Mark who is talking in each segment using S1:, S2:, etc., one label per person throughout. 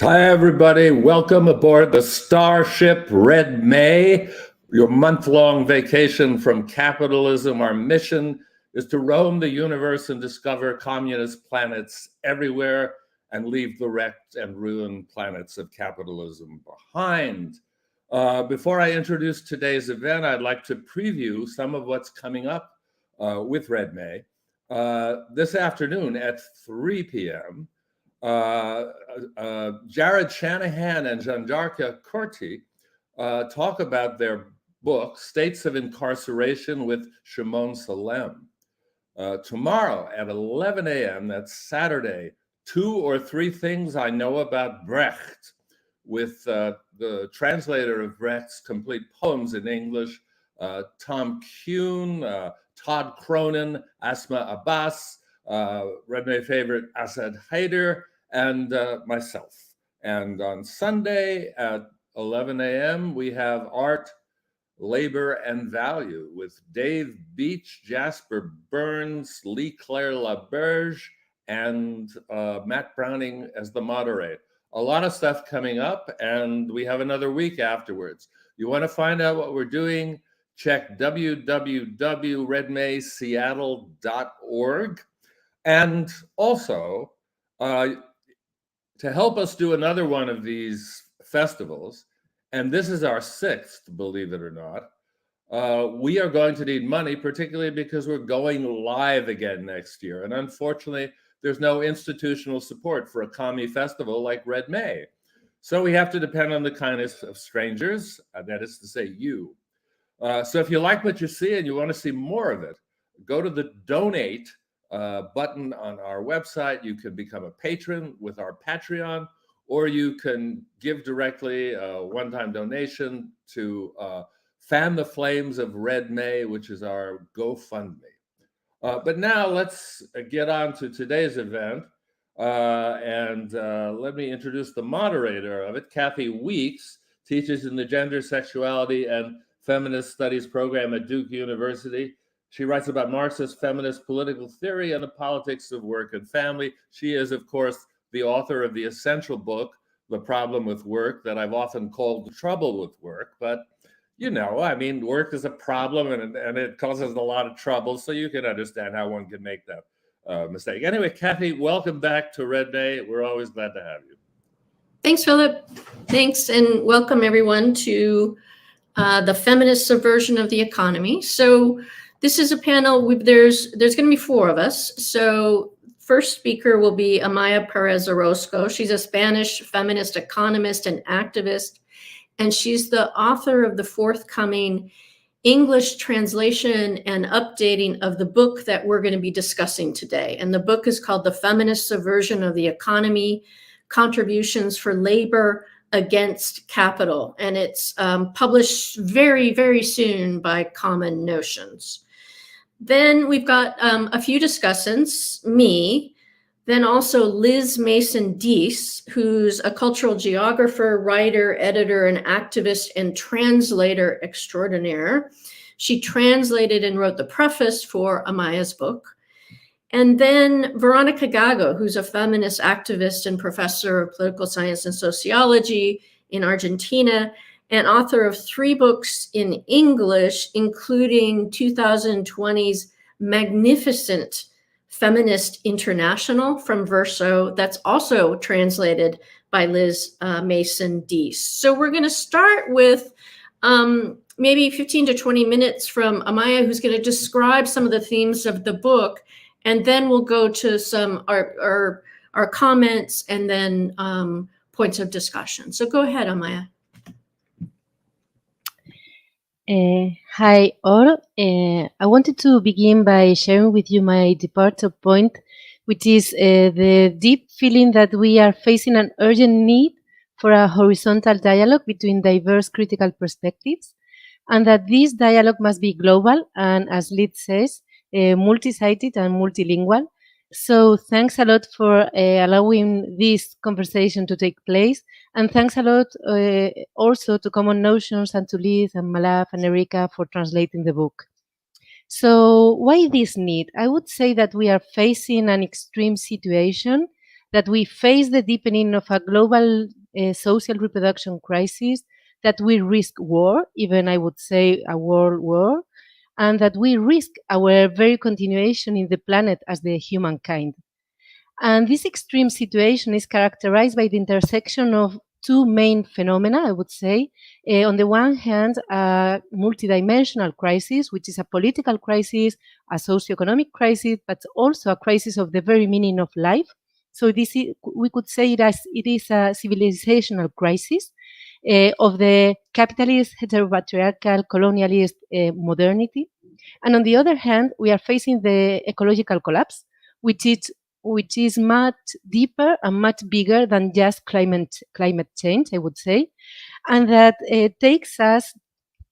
S1: Hi, everybody. Welcome aboard the Starship Red May, your month-long vacation from capitalism. Our mission is to roam the universe and discover communist planets everywhere and leave the wrecked and ruined planets of capitalism behind. Before I introduce today's event, I'd like to preview some of what's coming up with Red May. This afternoon at 3 p.m., Jared Shanahan and Jandarka Kurti talk about their book, States of Incarceration with Shimon Salem. Tomorrow at 11 a.m., that's Saturday, 2 or 3 Things I Know About Brecht, with the translator of Brecht's complete poems in English, Tom Kuhn, Todd Cronin, Asma Abbas, Red May favorite Asad Haider, and myself. And on Sunday at 11 a.m., we have Art, Labor, and Value with Dave Beach, Jasper Burns, Lee Claire LaBerge, and Matt Browning as the moderator. A lot of stuff coming up, and we have another week afterwards. You want to find out what we're doing? Check www.redmayseattle.org. And also, to help us do another one of these festivals, and this is our 6th, believe it or not, we are going to need money, particularly because we're going live again next year. And unfortunately, there's no institutional support for a commie festival like Red May. So we have to depend on the kindness of strangers, that is to say, you. So if you like what you see and you want to see more of it, go to the donate button on our website. You can become a patron with our Patreon, or you can give directly a one-time donation to Fan the Flames of Red May, which is our GoFundMe. But now let's get on to today's event. And let me introduce the moderator of it. Kathy Weeks teaches in the Gender, Sexuality, and Feminist Studies program at Duke University. She writes about Marxist feminist political theory and the politics of work and family. She is, of course, the author of the essential book, The Problem with Work, that I've often called The Trouble with Work. But, you know, I mean, work is a problem and it causes a lot of trouble. So you can understand how one can make that mistake. Anyway, Kathy, welcome back to Red May. We're always glad to have you.
S2: Thanks, Philip. Thanks, and welcome everyone to the Feminist Subversion of the Economy. So this is a panel. There's going to be 4 of us. So first speaker will be Amaia Pérez Orozco. She's a Spanish feminist economist and activist, and she's the author of the forthcoming English translation and updating of the book that we're going to be discussing today. And the book is called The Feminist Subversion of the Economy, Contributions for Labor Against Capital. And it's published very, very soon by Common Notions. Then we've got a few discussants, me, then also Liz Mason-Deese, who's a cultural geographer, writer, editor, and activist and translator extraordinaire. She translated and wrote the preface for Amaia's book. And then Veronica Gago, who's a feminist activist and professor of political science and sociology in Argentina, and author of 3 books in English, including 2020's magnificent Feminist International from Verso, that's also translated by Liz Mason-Deese. So we're going to start with maybe 15 to 20 minutes from Amaia, who's going to describe some of the themes of the book, and then we'll go to some our comments and then points of discussion. So go ahead, Amaia.
S3: Hi all. I wanted to begin by sharing with you my departure point, which is the deep feeling that we are facing an urgent need for a horizontal dialogue between diverse critical perspectives, and that this dialogue must be global and, as Liz says, multi-sided and multilingual. So thanks a lot for allowing this conversation to take place. And thanks a lot also to Common Notions and to Liz and Malaf and Erika for translating the book. So why this need? I would say that we are facing an extreme situation that we face the deepening of a global social reproduction crisis, that we risk war, even I would say a world war, and that we risk our very continuation in the planet as the humankind. And this extreme situation is characterized by the intersection of two main phenomena, I would say. On the one hand, a multidimensional crisis, which is a political crisis, a socioeconomic crisis, but also a crisis of the very meaning of life. So this is, we could say it as it is a civilizational crisis of the capitalist, heteropatriarchal, colonialist modernity. And on the other hand, we are facing the ecological collapse, which is much deeper and much bigger than just climate change, I would say, and that takes us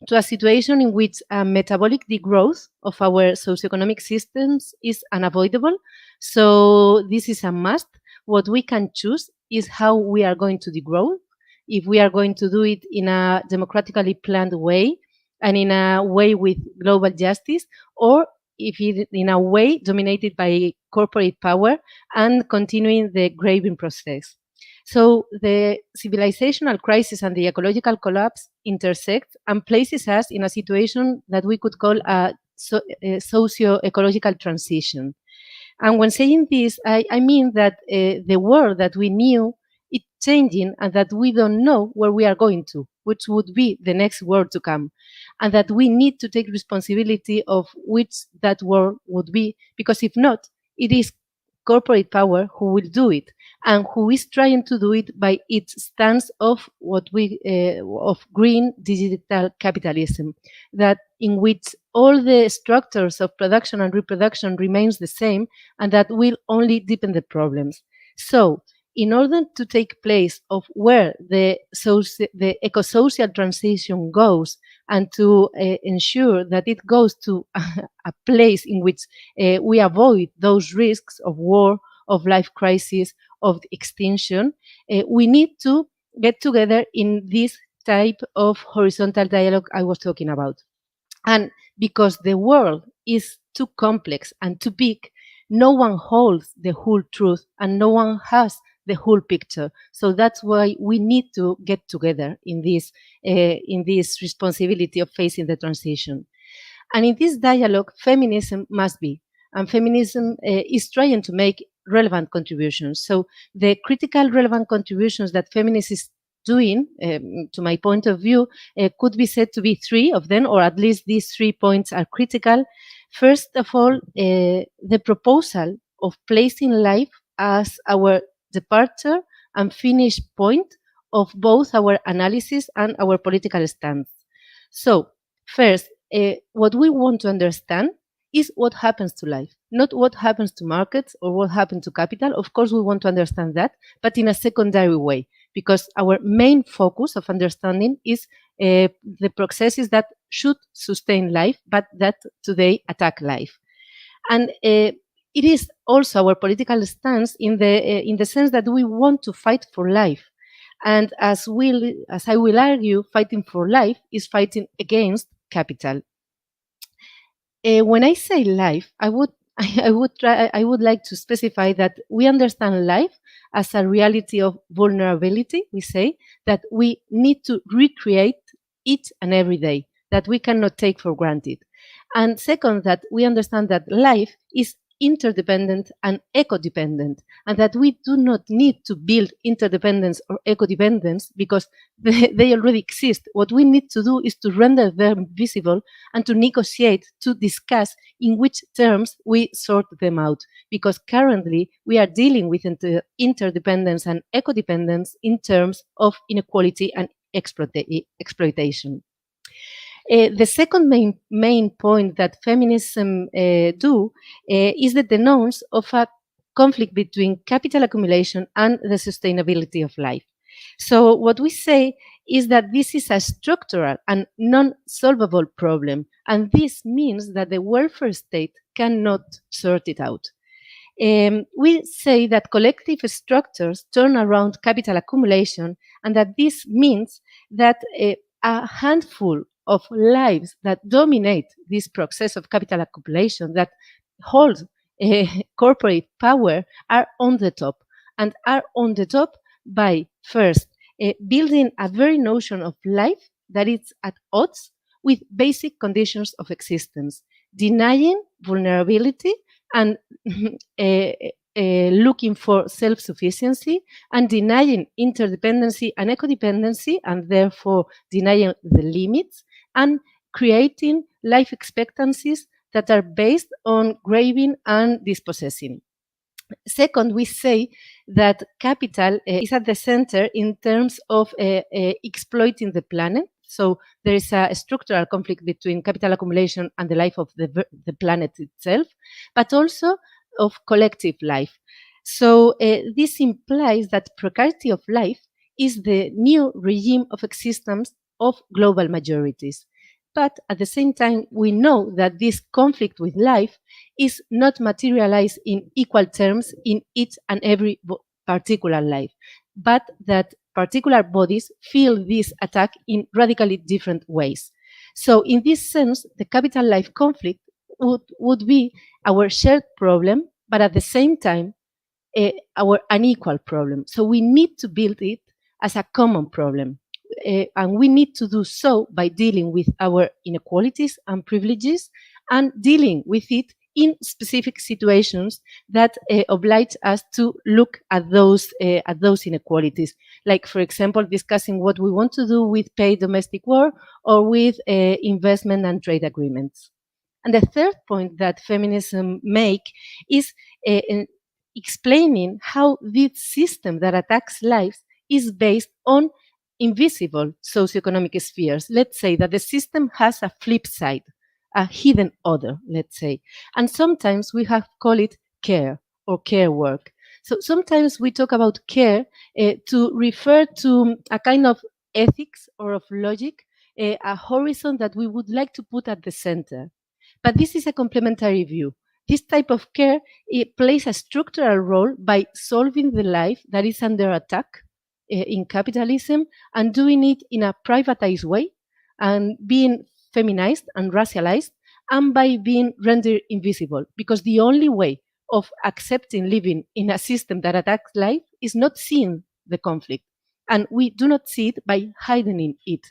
S3: to a situation in which a metabolic degrowth of our socioeconomic systems is unavoidable. So this is a must. What we can choose is how we are going to degrow, if we are going to do it in a democratically planned way and in a way with global justice, or if it in a way dominated by corporate power and continuing the graving process. So the civilizational crisis and the ecological collapse intersect and places us in a situation that we could call a socio-ecological transition. And when saying this, I mean that the world that we knew is changing and that we don't know where we are going to, which would be the next world to come. And that we need to take responsibility of which that world would be, because if not, it is corporate power who will do it, and who is trying to do it by its stance of what we of green digital capitalism, that in which all the structures of production and reproduction remains the same, and that will only deepen the problems. So in order to take place of where the eco-social transition goes, and to ensure that it goes to a place in which we avoid those risks of war, of life crisis, of extinction, we need to get together in this type of horizontal dialogue I was talking about. And because the world is too complex and too big, no one holds the whole truth and no one has the whole picture. So that's why we need to get together in this responsibility of facing the transition. And in this dialogue, feminism must be. And feminism is trying to make relevant contributions. So the critical relevant contributions that feminism is doing, to my point of view, could be said to be three of them, or at least these 3 points are critical. First of all, the proposal of placing life as our departure and finish point of both our analysis and our political stance. So, first, what we want to understand is what happens to life, not what happens to markets or what happens to capital. Of course, we want to understand that, but in a secondary way, because our main focus of understanding is the processes that should sustain life, but that today attack life. And it is also our political stance in the sense that we want to fight for life. And as I will argue, fighting for life is fighting against capital. When I say life, I would like to specify that we understand life as a reality of vulnerability. We say that we need to recreate each and every day, that we cannot take for granted. And second, that we understand that life is interdependent and eco-dependent, and that we do not need to build interdependence or eco-dependence because they already exist. What we need to do is to render them visible and to negotiate, to discuss in which terms we sort them out, because currently we are dealing with interdependence and eco-dependence in terms of inequality and exploitation. The second main point that feminism is the denounce of a conflict between capital accumulation and the sustainability of life. So what we say is that this is a structural and non-solvable problem, and this means that the welfare state cannot sort it out. We say that collective structures turn around capital accumulation, and that this means that a handful of lives that dominate this process of capital accumulation, that hold corporate power, are on the top. and are on the top by first building a very notion of life that is at odds with basic conditions of existence, denying vulnerability and looking for self-sufficiency, and denying interdependency and ecodependency, and therefore denying the limits, and creating life expectancies that are based on grabbing and dispossessing. Second, we say that capital is at the center in terms of exploiting the planet. So there is a structural conflict between capital accumulation and the life of the planet itself, but also of collective life. So this implies that precarity of life is the new regime of existence of global majorities. But at the same time, we know that this conflict with life is not materialized in equal terms in each and every particular life, but that particular bodies feel this attack in radically different ways. So in this sense, the capital life conflict would be our shared problem, but at the same time, our unequal problem. So we need to build it as a common problem. And we need to do so by dealing with our inequalities and privileges and dealing with it in specific situations that oblige us to look at those inequalities. Like, for example, discussing what we want to do with paid domestic work or with investment and trade agreements. And the third point that feminism make is explaining how this system that attacks lives is based on invisible socioeconomic spheres. Let's say that the system has a flip side, a hidden other, let's say. And sometimes we have call it care or care work. So sometimes we talk about care to refer to a kind of ethics or of logic, a horizon that we would like to put at the center. But this is a complementary view. This type of care, it plays a structural role by solving the life that is under attack in capitalism and doing it in a privatized way and being feminized and racialized, and by being rendered invisible, because the only way of accepting living in a system that attacks life is not seeing the conflict, and we do not see it by hiding it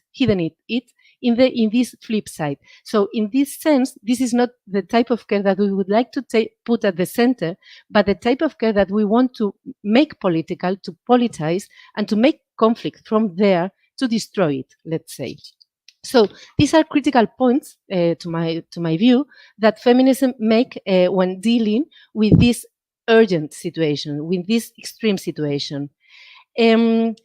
S3: in this flip side. So in this sense, this is not the type of care that we would like to put at the center, but the type of care that we want to make political, to politize, and to make conflict from there to destroy it, let's say. So these are critical points, to my view, that feminism make when dealing with this urgent situation, with this extreme situation. And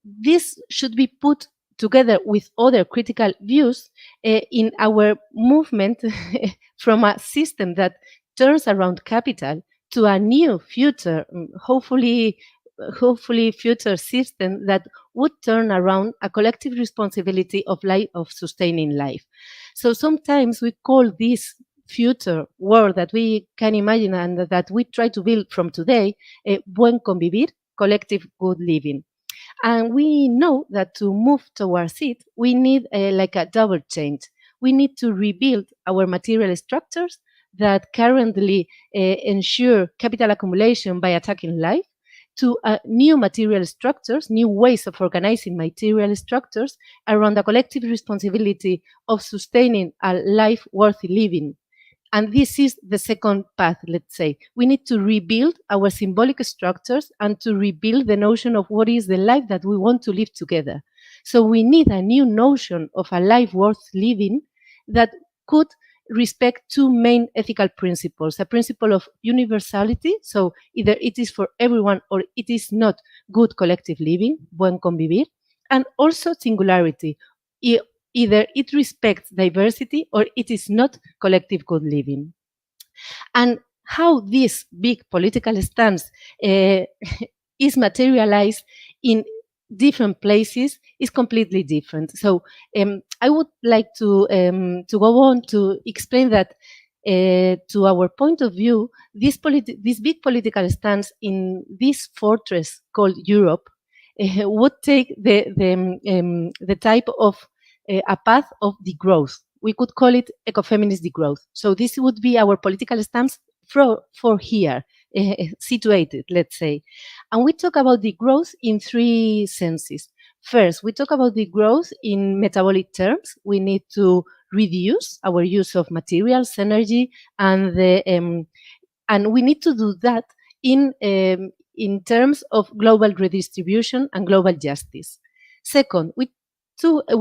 S3: this should be put together with other critical views in our movement from a system that turns around capital to a new future, hopefully future system that would turn around a collective responsibility of life, of sustaining life. So sometimes we call this future world that we can imagine and that we try to build from today, buen convivir, collective good living. And we know that to move towards it, we need like a double change. We need to rebuild our material structures that currently ensure capital accumulation by attacking life, to new material structures, new ways of organizing material structures around the collective responsibility of sustaining a life worthy living. And this is the second path, let's say. We need to rebuild our symbolic structures and to rebuild the notion of what is the life that we want to live together. So we need a new notion of a life worth living that could respect two main ethical principles: a principle of universality, so either it is for everyone or it is not good collective living, buen convivir, and also singularity, either it respects diversity or it is not collective good living. And how this big political stance is materialized in different places is completely different. So I would like to go on to explain that to our point of view, this big political stance in this fortress called Europe would take the type of a path of degrowth. We could call it ecofeminist degrowth. So this would be our political stance for here, situated, let's say. And we talk about the growth in three senses. First, we talk about the growth in metabolic terms. We need to reduce our use of materials, energy, and we need to do that in terms of global redistribution and global justice. Second, we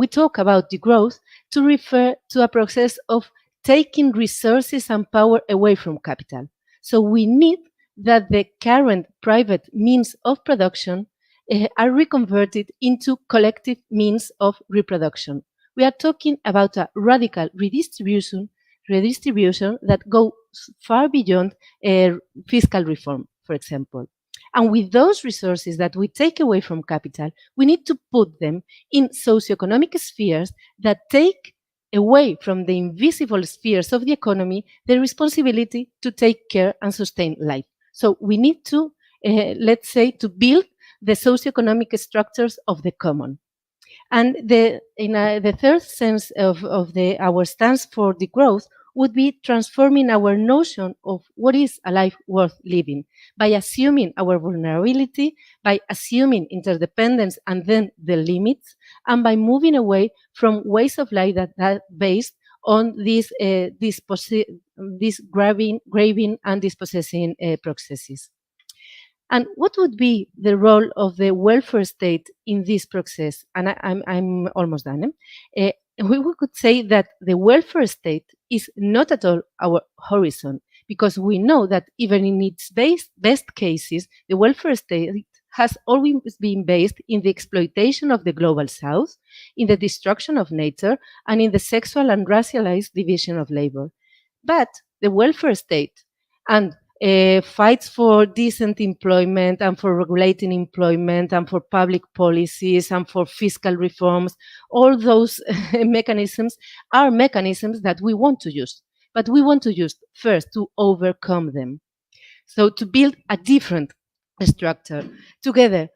S3: talk about the growth to refer to a process of taking resources and power away from capital. So we need that the current private means of production are reconverted into collective means of reproduction. We are talking about a radical redistribution that goes far beyond fiscal reform, for example. And with those resources that we take away from capital, we need to put them in socioeconomic spheres that take away from the invisible spheres of the economy the responsibility to take care and sustain life. So we need to, let's say, to build the socioeconomic structures of the common. And the third sense of our stance for the growth would be transforming our notion of what is a life worth living by assuming our vulnerability, by assuming interdependence and then the limits, and by moving away from ways of life that are based on this grabbing and dispossessing processes. And what would be the role of the welfare state in this process? And I'm almost done. We could say that the welfare state is not at all our horizon, because we know that even in its best cases, the welfare state has always been based in the exploitation of the global south, in the destruction of nature, and in the sexual and racialized division of labor. But the welfare state and fights for decent employment and for regulating employment and for public policies and for fiscal reforms, all those mechanisms are mechanisms that we want to use. But we want to use first to overcome them. So to build a different structure. Together,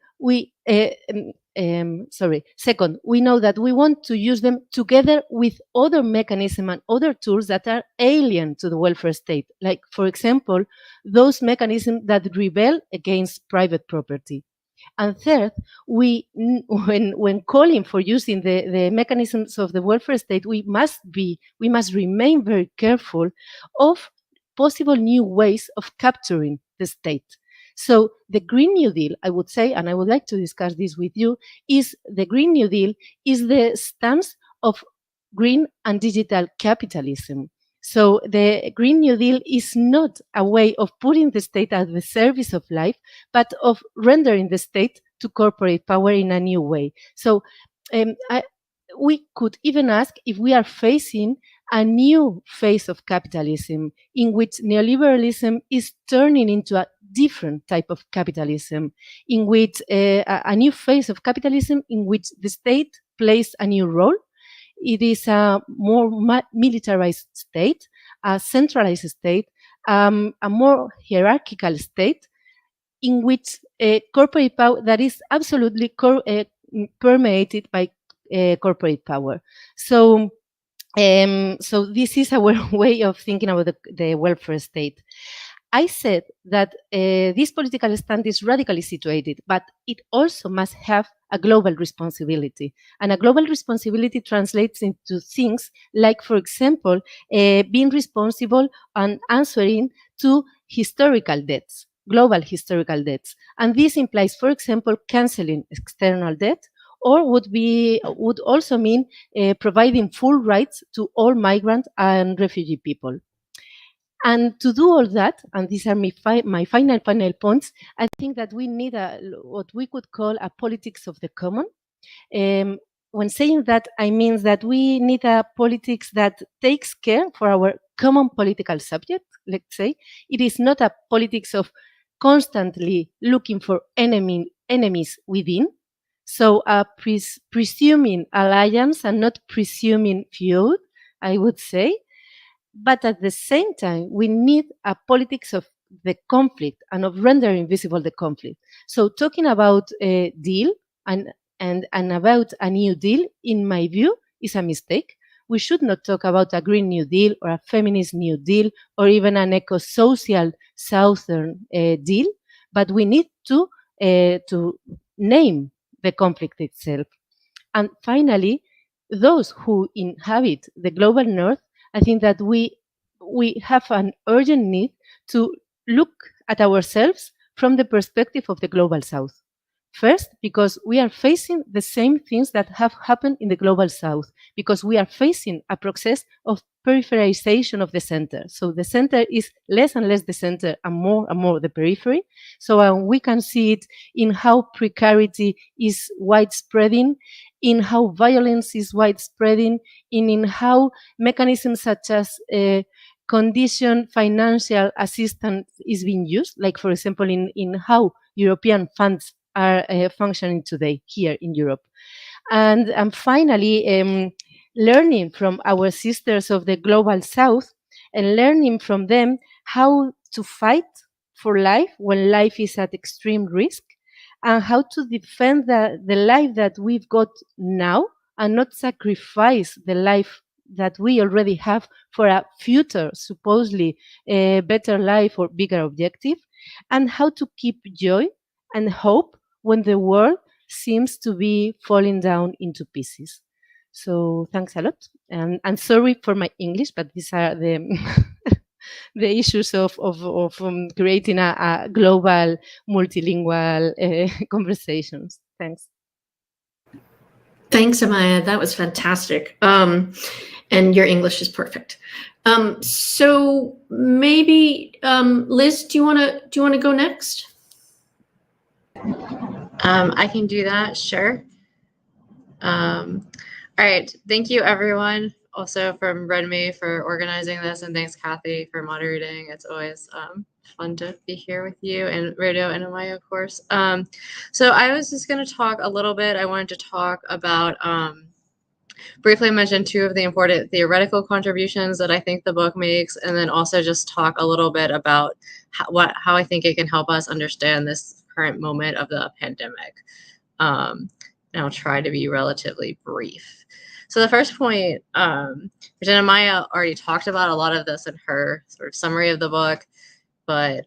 S3: second, we know that we want to use them together with other mechanisms and other tools that are alien to the welfare state, like, for example, those mechanisms that rebel against private property. And third, when calling for using the mechanisms of the welfare state, we must remain very careful of possible new ways of capturing the state. So the Green New Deal, I would say, and I would like to discuss this with you, is the Green New Deal is the stance of green and digital capitalism. So the Green New Deal is not a way of putting the state at the service of life, but of rendering the state to corporate power in a new way. So we could even ask if we are facing a new phase of capitalism in which neoliberalism is turning into a different type of capitalism, in which a new phase of capitalism in which the state plays a new role. It is a more militarized state, a centralized state, a more hierarchical state, in which corporate power that is absolutely permeated by corporate power. So this is our way of thinking about the welfare state. I said that this political stand is radically situated, but it also must have a global responsibility. And a global responsibility translates into things like, for example, being responsible and answering to historical debts, global historical debts. And this implies, for example, canceling external debt, or would also mean providing full rights to all migrant and refugee people. And to do all that, and these are my final points, I think that we need what we could call a politics of the common. When saying that, I mean that we need a politics that takes care for our common political subject, let's say. It is not a politics of constantly looking for enemies within. So presuming alliance and not presuming feud, I would say. But at the same time, we need a politics of the conflict and of rendering visible the conflict. So talking about a deal and about a new deal, in my view, is a mistake. we should not talk about a Green New Deal or a feminist New Deal or even an eco-social Southern deal, but we need to name the conflict itself. And finally, those who inhabit the global north, I think that we have an urgent need to look at ourselves from the perspective of the global south. First, because we are facing the same things that have happened in the global south, because we are facing a process of peripherization of the center. So the center is less and less the center and more the periphery. So we can see it in how precarity is widespreading, in how violence is widespreading, in how mechanisms such as conditioned financial assistance is being used, like, for example, in how European funds are functioning today here in Europe. And finally, learning from our sisters of the global south and learning from them how to fight for life when life is at extreme risk, and how to defend the life that we've got now and not sacrifice the life that we already have for a future, supposedly better life or bigger objective, and how to keep joy and hope when the world seems to be falling down into pieces. So thanks a lot. And sorry for my English, but these are the the issues of creating a global multilingual conversations. Thanks.
S2: Thanks, Amaia. That was fantastic. And your English is perfect. So maybe Liz, do you want to go next?
S4: I can do that, sure. All right, thank you everyone, also from Redme for organizing this, and thanks Kathy for moderating. It's always fun to be here with you, and Radio and Amaia, of course. So I was just going to talk a little bit. I wanted to talk about, briefly mention two of the important theoretical contributions that I think the book makes, and then also just talk a little bit about how I think it can help us understand this current moment of the pandemic. And I'll try to be relatively brief. So the first point, which Amaia already talked about a lot of this in her sort of summary of the book, but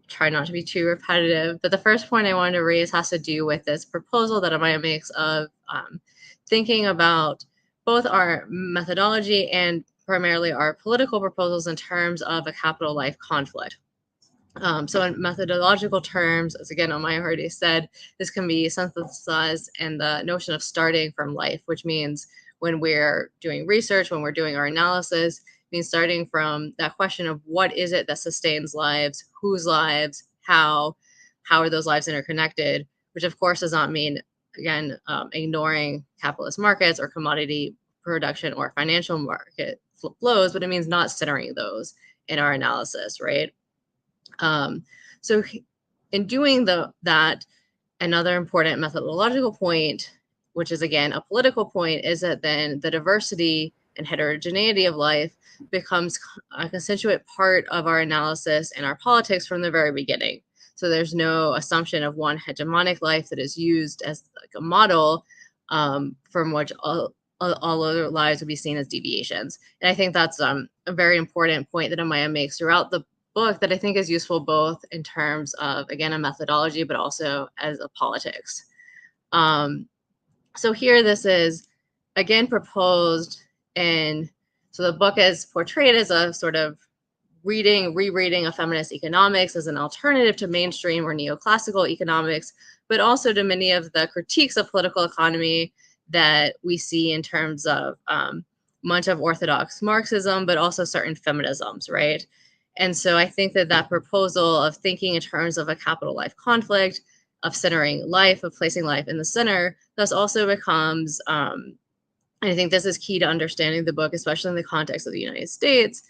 S4: try not to be too repetitive. But the first point I wanted to raise has to do with this proposal that Amaia makes of thinking about both our methodology and primarily our political proposals in terms of a capital life conflict. So in methodological terms, as again, Amaia already said, this can be synthesized in the notion of starting from life, which means when we're doing research, when we're doing our analysis, means starting from that question of what is it that sustains lives, whose lives, how are those lives interconnected, which of course does not mean, again, ignoring capitalist markets or commodity production or financial market flows, but it means not centering those in our analysis, right? So in doing that, another important methodological point, which is again a political point, is that then the diversity and heterogeneity of life becomes a constituent part of our analysis and our politics from the very beginning. So there's no assumption of one hegemonic life that is used as like a model from which all other lives would be seen as deviations. And I think that's a very important point that Amaia makes throughout the book that I think is useful both in terms of, again, a methodology, but also as a politics. So here this is, again, proposed in, so the book is portrayed as a sort of rereading of feminist economics as an alternative to mainstream or neoclassical economics, but also to many of the critiques of political economy that we see in terms of much of orthodox Marxism, but also certain feminisms, right? And so I think that proposal of thinking in terms of a capital life conflict, of centering life, of placing life in the center, thus also becomes, and I think this is key to understanding the book, especially in the context of the United States,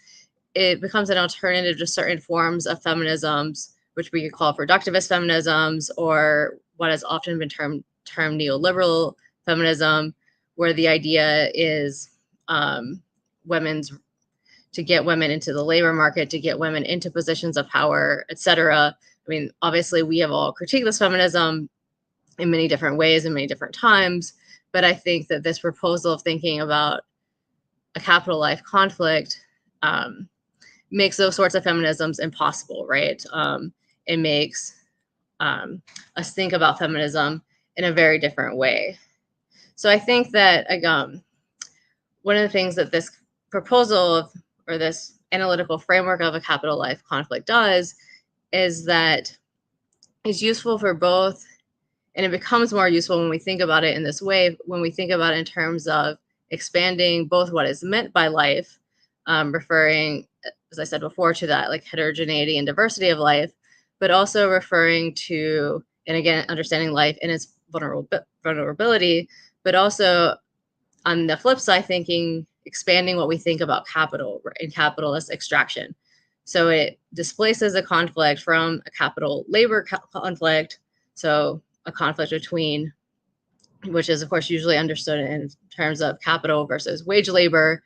S4: it becomes an alternative to certain forms of feminisms, which we could call productivist feminisms, or what has often been termed neoliberal feminism, where the idea is to get women into the labor market, to get women into positions of power, etc. I mean, obviously, we have all critiqued this feminism in many different ways, in many different times, But I think that this proposal of thinking about a capital life conflict makes those sorts of feminisms impossible, right? It makes us think about feminism in a very different way. So I think that one of the things that this proposal or this analytical framework of a capital life conflict does is that it's useful for both, and it becomes more useful when we think about it in this way, when we think about it in terms of expanding both what is meant by life, referring, as I said before, to that like heterogeneity and diversity of life, but also referring to, and again, understanding life in its vulnerability, but also on the flip side, expanding what we think about capital and capitalist extraction. So it displaces a conflict from a capital labor conflict, so a conflict between, which is of course usually understood in terms of capital versus wage labor,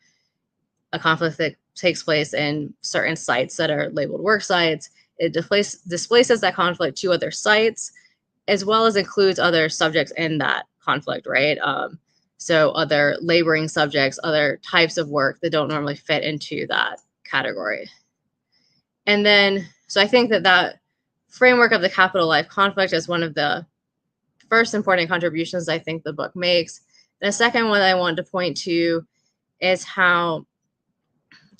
S4: a conflict that takes place in certain sites that are labeled work sites. It displaces that conflict to other sites, as well as includes other subjects in that conflict, right? So other laboring subjects, other types of work that don't normally fit into that category. And then, so I think that framework of the capital life conflict is one of the first important contributions I think the book makes. And the second one I wanted to point to is how,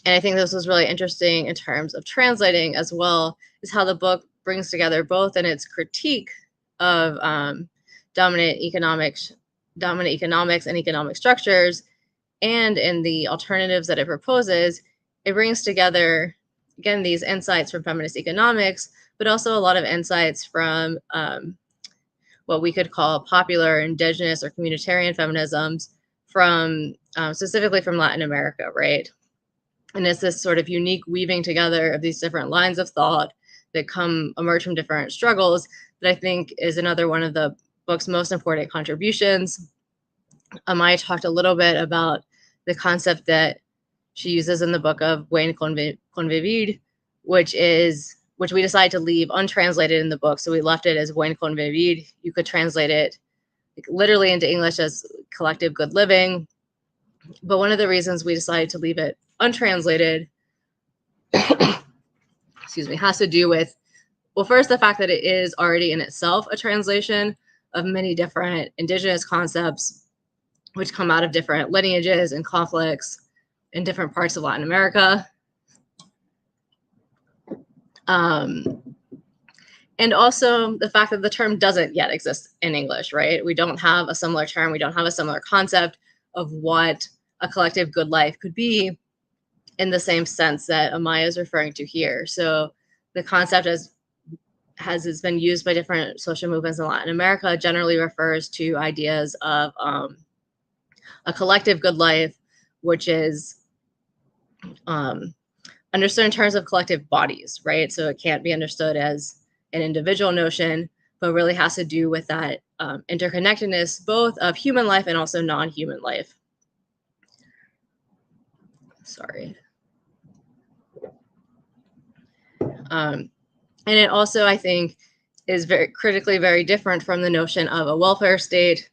S4: and I think this was really interesting in terms of translating as well, is how the book brings together both in its critique of dominant economics and economic structures, and in the alternatives that it proposes. It brings together, again, these insights from feminist economics, but also a lot of insights from what we could call popular, indigenous, or communitarian feminisms from specifically from Latin America, right? And it's this sort of unique weaving together of these different lines of thought that emerge from different struggles that I think is another one of the book's most important contributions. Amaia talked a little bit about the concept that she uses in the book of buen convivir, which we decided to leave untranslated in the book. So we left it as buen convivir. You could translate it literally into English as collective good living. But one of the reasons we decided to leave it untranslated, excuse me, has to do with, well, first, the fact that it is already in itself a translation of many different indigenous concepts, which come out of different lineages and conflicts in different parts of Latin America. And also the fact that the term doesn't yet exist in English, right? We don't have a similar term. We don't have a similar concept of what a collective good life could be in the same sense that Amaia is referring to here. So the concept has been used by different social movements in Latin America generally refers to ideas of a collective good life, which is understood in terms of collective bodies, right? So it can't be understood as an individual notion, but really has to do with that interconnectedness, both of human life and also non-human life. Sorry. And it also, I think, is very critically very different from the notion of a welfare state.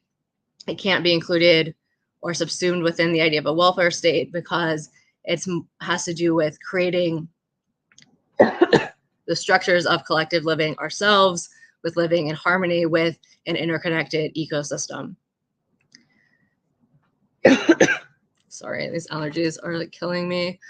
S4: It can't be included or subsumed within the idea of a welfare state because it has to do with creating the structures of collective living ourselves, with living in harmony with an interconnected ecosystem. Sorry, these allergies are like killing me.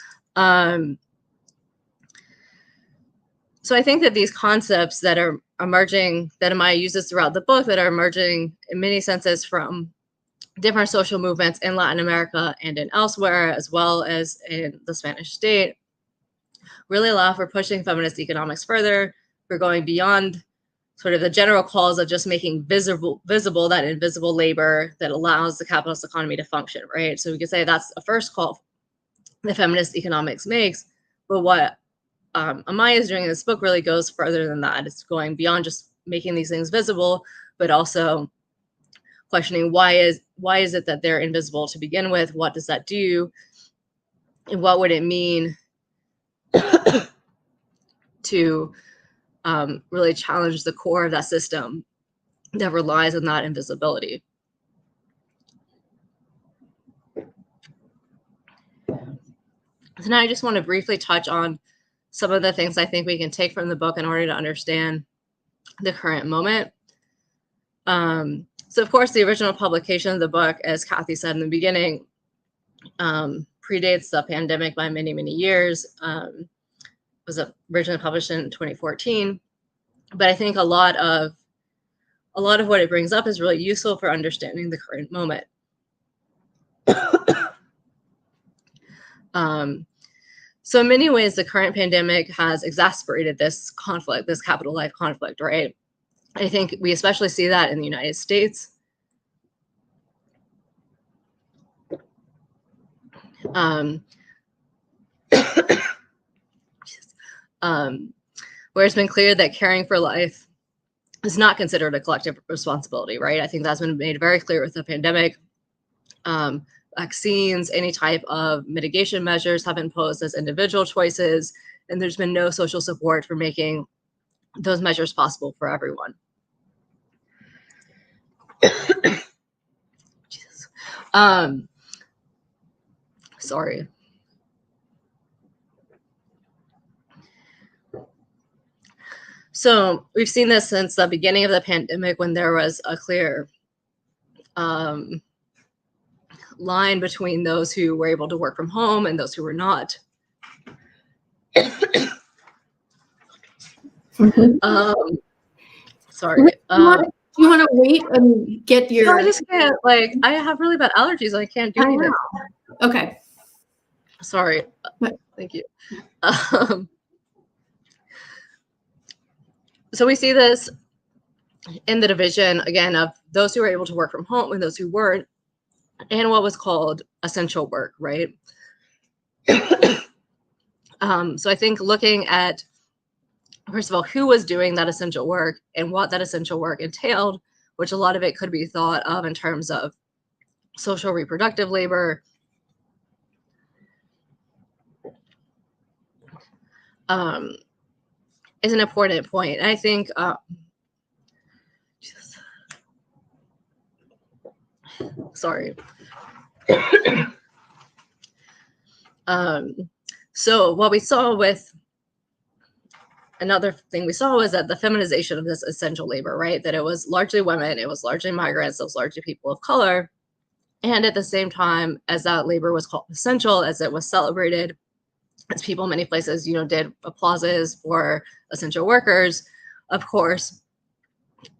S4: So I think that these concepts that are emerging, that Amaia uses throughout the book, that are emerging in many senses from different social movements in Latin America and in elsewhere, as well as in the Spanish state, really allow for pushing feminist economics further, for going beyond sort of the general calls of just making visible that invisible labor that allows the capitalist economy to function, right? So we could say that's a first call that feminist economics makes, but what Amaia is doing in this book really goes further than that. It's going beyond just making these things visible, but also questioning why is it that they're invisible to begin with? What does that do? And what would it mean to really challenge the core of that system that relies on that invisibility? So now I just want to briefly touch on some of the things I think we can take from the book in order to understand the current moment. So of course, the original publication of the book, as Kathy said in the beginning, predates the pandemic by many, many years. Was originally published in 2014, but I think a lot of what it brings up is really useful for understanding the current moment. So in many ways, the current pandemic has exacerbated this conflict, this capital life conflict, right? I think we especially see that in the United States. Where it's been clear that caring for life is not considered a collective responsibility, right? I think that's been made very clear with the pandemic. Vaccines, any type of mitigation measures have been posed as individual choices, and there's been no social support for making those measures possible for everyone. Sorry. So we've seen this since the beginning of the pandemic, when there was a clear line between those who were able to work from home and those who were not. Sorry.
S2: Do you want to wait and get your...
S4: No, I just can't, like, I have really bad allergies. I can't do anything.
S2: Okay.
S4: Sorry. Thank you. So we see this in the division, again, of those who were able to work from home and those who weren't, and what was called essential work, right? So I think looking at, first of all, who was doing that essential work and what that essential work entailed, which a lot of it could be thought of in terms of social reproductive labor, is an important point. And I think, sorry. So what we saw with, another thing we saw was that the feminization of this essential labor, right? That it was largely women, it was largely migrants, it was largely people of color. And at the same time, as that labor was called essential, as it was celebrated, as people in many places, you know, did applauses for essential workers, of course,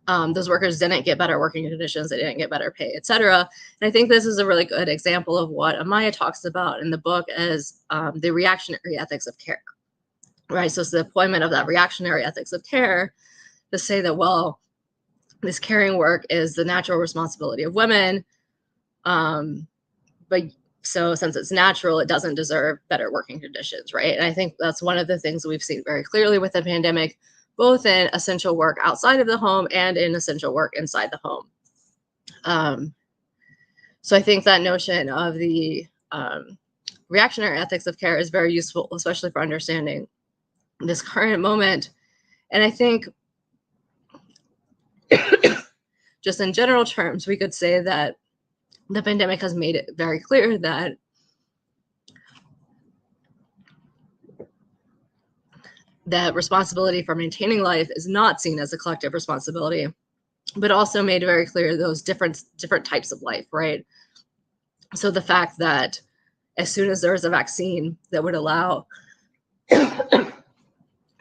S4: those workers didn't get better working conditions, they didn't get better pay, etc. And I think this is a really good example of what Amaia talks about in the book as the reactionary ethics of care, right? So it's the deployment of that reactionary ethics of care to say that, well, this caring work is the natural responsibility of women, but so since it's natural, it doesn't deserve better working conditions, right? And I think that's one of the things we've seen very clearly with the pandemic, both in essential work outside of the home and in essential work inside the home. So I think that notion of the reactionary ethics of care is very useful, especially for understanding this current moment. And I think just in general terms, we could say that the pandemic has made it very clear that responsibility for maintaining life is not seen as a collective responsibility, but also made very clear those different types of life, right? So the fact that as soon as there was a vaccine that would allow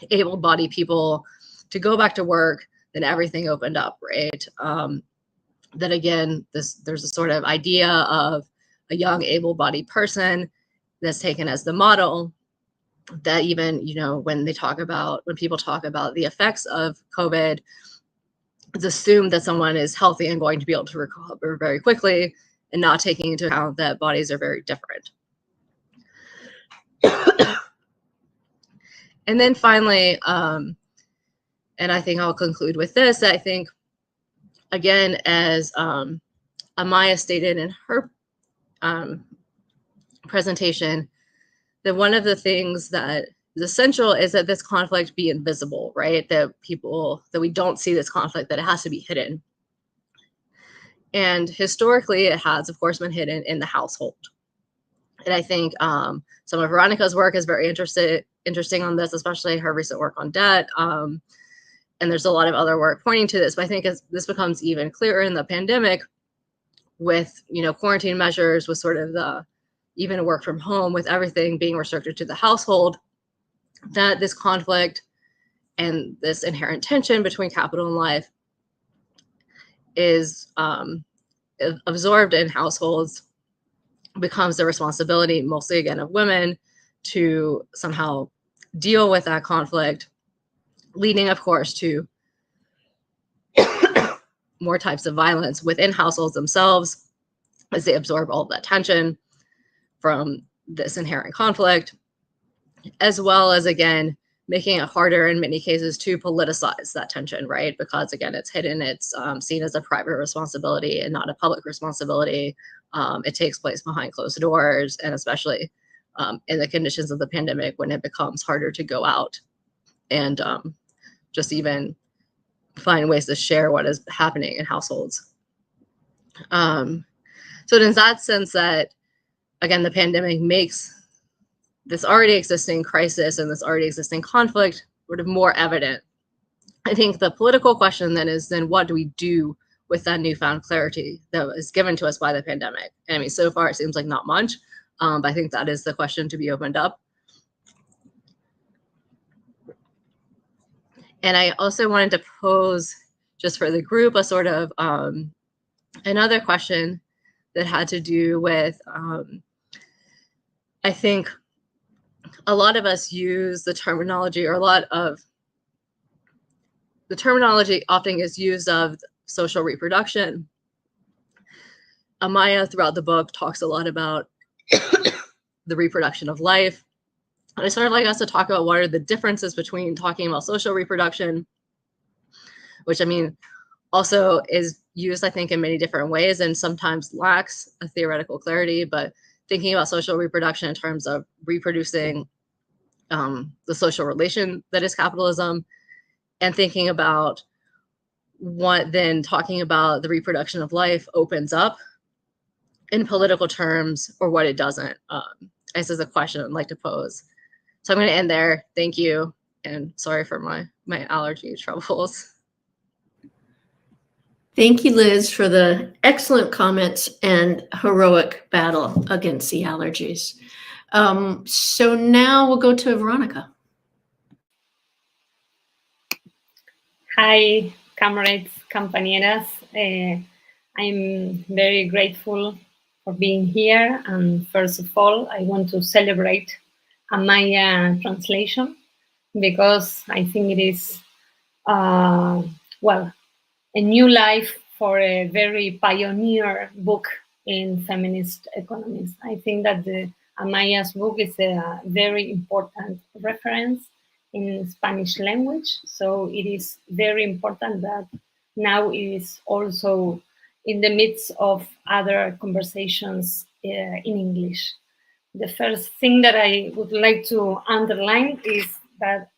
S4: able-bodied people to go back to work, then everything opened up, right? That again, there's a sort of idea of a young able-bodied person that's taken as the model, that even, you know, when people talk about the effects of COVID, it's assumed that someone is healthy and going to be able to recover very quickly, and not taking into account that bodies are very different. And then finally, and I think I'll conclude with this, I think, again, as Amaia stated in her presentation, that one of the things that is essential is that this conflict be invisible, right? That we don't see this conflict, that it has to be hidden. And historically, it has, of course, been hidden in the household. And I think some of Veronica's work is very interesting on this, especially her recent work on debt. And there's a lot of other work pointing to this, but I think as this becomes even clearer in the pandemic with, quarantine measures, with sort of the even work from home, with everything being restricted to the household, that this conflict and this inherent tension between capital and life is absorbed in households, becomes the responsibility, mostly again of women, to somehow deal with that conflict, leading, of course, to more types of violence within households themselves as they absorb all of that tension from this inherent conflict, as well as, again, making it harder in many cases to politicize that tension, right? Because, again, it's hidden, it's seen as a private responsibility and not a public responsibility. It takes place behind closed doors, and especially in the conditions of the pandemic, when it becomes harder to go out and just even find ways to share what is happening in households. So in that sense that, again, the pandemic makes this already existing crisis and this already existing conflict sort of more evident. I think the political question then is, what do we do with that newfound clarity that was given to us by the pandemic? And I mean, so far it seems like not much, but I think that is the question to be opened up. And I also wanted to pose, just for the group, a sort of another question that had to do with, I think a lot of us use the terminology, or a lot of the terminology often is used of social reproduction. Amaia, throughout the book, talks a lot about the reproduction of life. And I sort of like us to talk about what are the differences between talking about social reproduction, which, I mean, also is used, I think, in many different ways and sometimes lacks a theoretical clarity, but thinking about social reproduction in terms of reproducing the social relation that is capitalism, and thinking about what then talking about the reproduction of life opens up in political terms, or what it doesn't. This is a question I'd like to pose. So I'm going to end there. Thank you, and sorry for my allergy troubles.
S2: Thank you, Liz, for the excellent comments and heroic battle against the allergies. So now we'll go to Veronica.
S5: Hi, comrades, compañeras. I'm very grateful for being here. And first of all, I want to celebrate Amaia translation, because I think it is, well, a new life for a very pioneer book in feminist economies. I think that the Amaia's book is a very important reference in Spanish language. So it is very important that now it is also in the midst of other conversations in English. The first thing that I would like to underline is that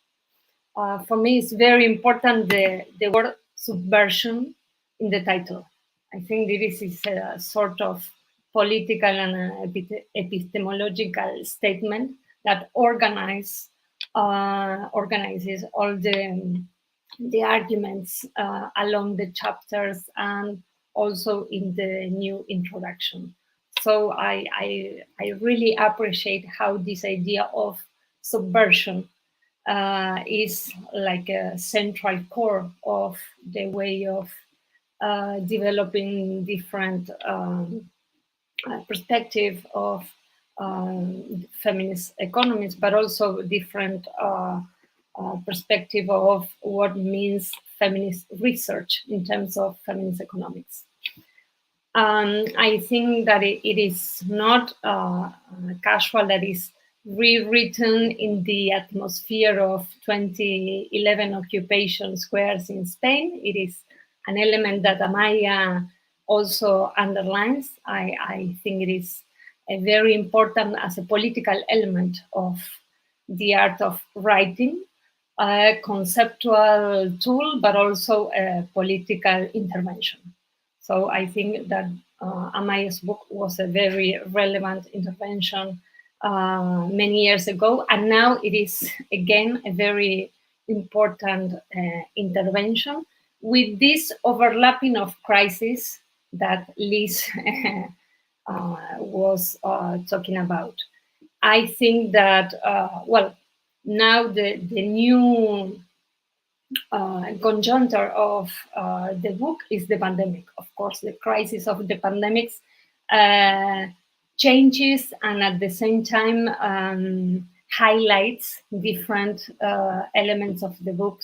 S5: for me it's very important the word subversion in the title. I think this is a sort of political and epistemological statement that organizes all the arguments along the chapters and also in the new introduction. So I really appreciate how this idea of subversion is like a central core of the way of developing different perspective of feminist economies, but also different perspective of what means feminist research in terms of feminist economics. I think that it is not casual that is rewritten in the atmosphere of 2011 occupation squares in Spain. It is an element that Amaia also underlines. I think it is a very important as a political element of the art of writing, a conceptual tool, but also a political intervention. So I think that Amaia's book was a very relevant intervention many years ago, and now it is again a very important intervention with this overlapping of crises that Liz was talking about. I think that, well, now the new conjuncture of the book is the pandemic. Of course, the crisis of the pandemics changes and at the same time highlights different elements of the book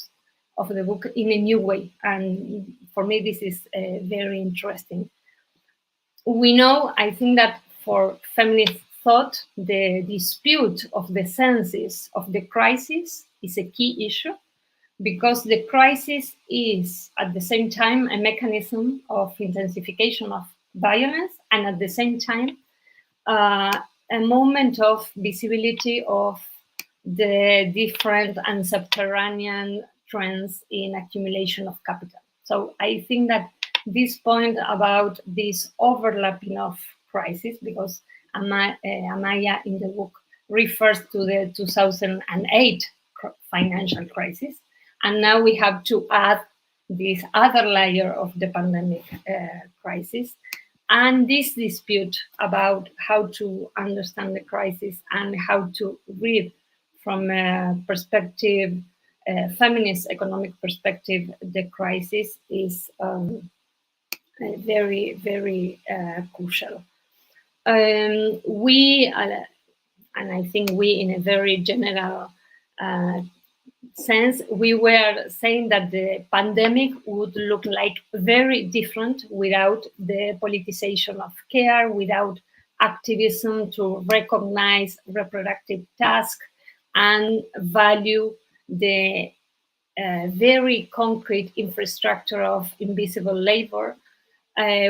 S5: in a new way. And for me, this is very interesting. We know, I think that for feminist thought, the dispute of the senses of the crisis is a key issue, because the crisis is at the same time a mechanism of intensification of violence, and at the same time a moment of visibility of the different and subterranean trends in accumulation of capital. So I think that this point about this overlapping of crisis, because Amaia in the book refers to the 2008 financial crisis, and now we have to add this other layer of the pandemic crisis, and this dispute about how to understand the crisis and how to read from a perspective, feminist economic perspective, the crisis is very, very crucial. We, and I think we in a very general sense, we were saying that the pandemic would look like very different without the politicization of care, without activism to recognize reproductive tasks and value the very concrete infrastructure of invisible labor,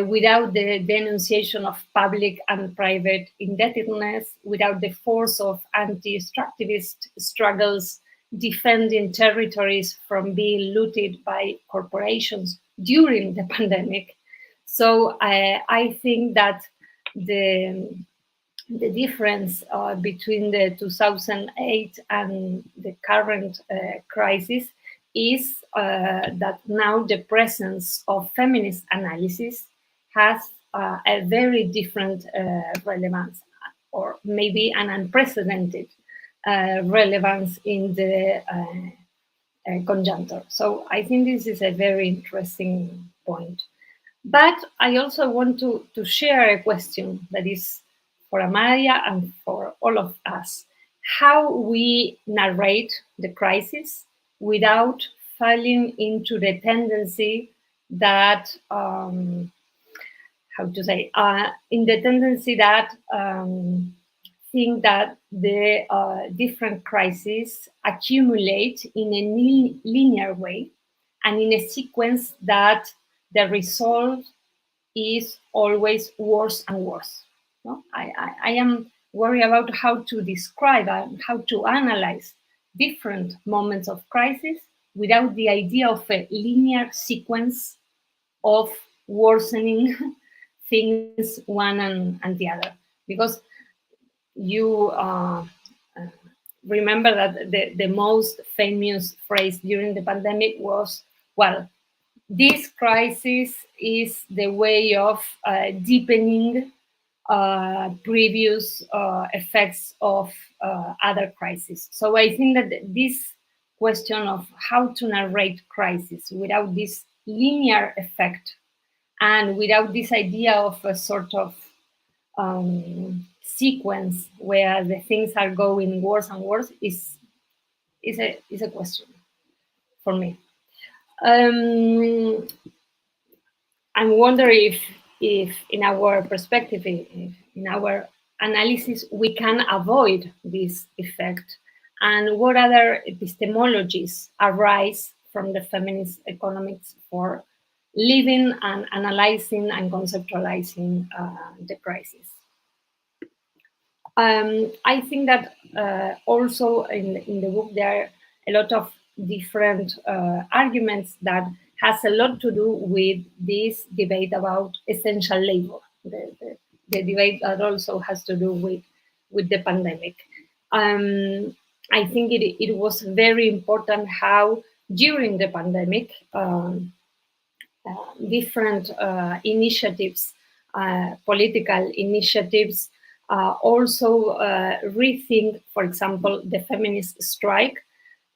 S5: without the denunciation of public and private indebtedness, without the force of anti-extractivist struggles defending territories from being looted by corporations during the pandemic. So I think that the difference between the 2008 and the current crisis is that now the presence of feminist analysis has a very different relevance, or maybe an unprecedented relevance in the conjuncture. So I think this is a very interesting point. But I also want to share a question that is for Amaia and for all of us: how we narrate the crisis without falling into the tendency that, in the tendency that think that the different crises accumulate in a linear way and in a sequence that the result is always worse and worse. No? I am worried about how to describe and how to analyze different moments of crisis without the idea of a linear sequence of worsening things one and the other. Because you remember that the most famous phrase during the pandemic was, well, this crisis is the way of deepening previous effects of other crises. So I think that this question of how to narrate crisis without this linear effect and without this idea of a sort of sequence where the things are going worse and worse is a question for me. I'm wondering if in our perspective, if in our analysis, we can avoid this effect, and what other epistemologies arise from the feminist economics for living and analyzing and conceptualizing the crisis. I think that also in the book there are a lot of different arguments that has a lot to do with this debate about essential labor. the debate that also has to do with the pandemic. I think it was very important how during the pandemic different initiatives, political initiatives, also rethink, for example, the feminist strike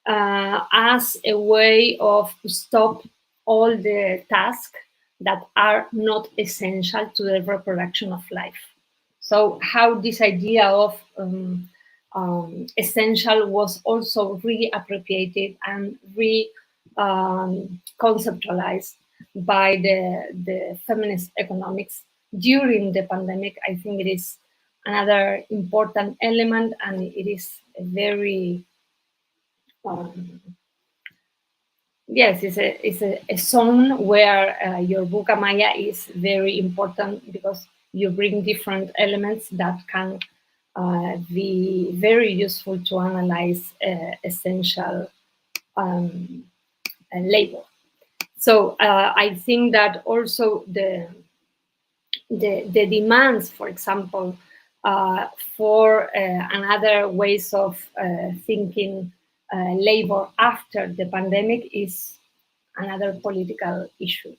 S5: as a way of stop all the tasks that are not essential to the reproduction of life. So how this idea of essential was also reappropriated and conceptualized by the feminist economics during the pandemic. I think it is another important element, and it is a very yes, it's a zone where your book, Amaia, is very important because you bring different elements that can be very useful to analyze essential labor. So I think that also the demands, for example, for another ways of thinking labor after the pandemic is another political issue.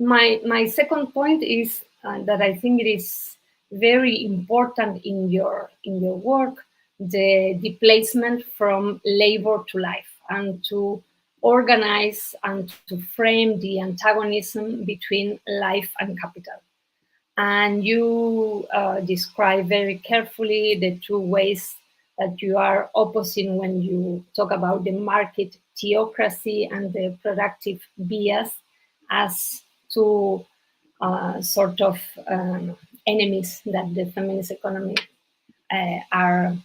S5: My second point is that I think it is very important in your work, the displacement from labor to life, and to organize and to frame the antagonism between life and capital. And you describe very carefully the two ways that you are opposing when you talk about the market theocracy and the productive bias as two sort of enemies that the feminist economy are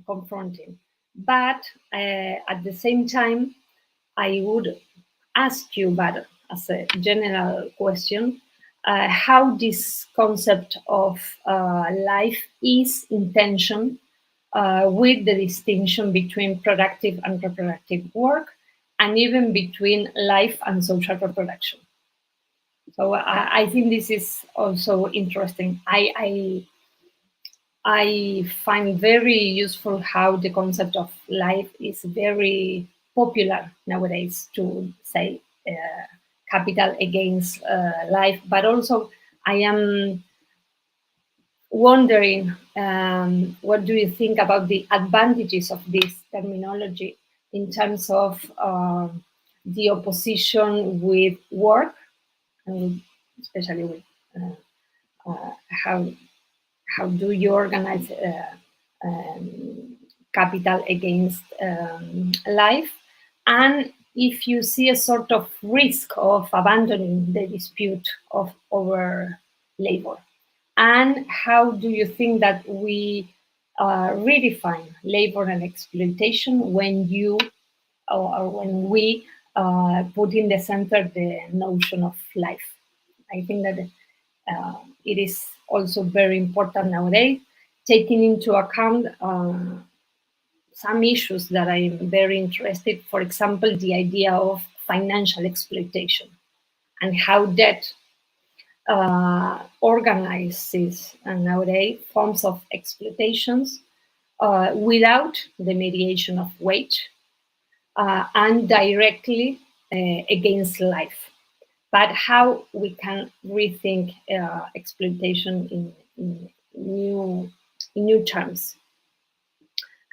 S5: confronting. But at the same time, I would ask you, but as a general question, how this concept of life is in tension with the distinction between productive and reproductive work, and even between life and social reproduction. So I think this is also interesting. I find very useful how the concept of life is very popular nowadays to say capital against life, but also I am wondering what do you think about the advantages of this terminology in terms of the opposition with work, and especially with how do you organize capital against life, and if you see a sort of risk of abandoning the dispute over labor, and how do you think that we redefine labor and exploitation when you or when we put in the center the notion of life? I think that it is also very important nowadays, taking into account some issues that I'm very interested, for example, the idea of financial exploitation and how that organizes nowadays forms of exploitations without the mediation of wage and directly against life. But how we can rethink exploitation in new terms.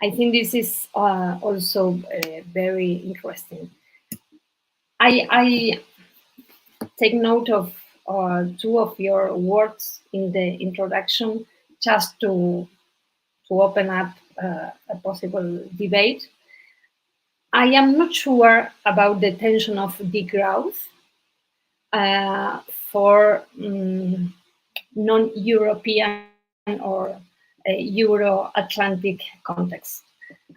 S5: I think this is also very interesting. I take note of two of your words in the introduction just to open up a possible debate. I am not sure about the tension of degrowth for non-European or Euro-Atlantic context.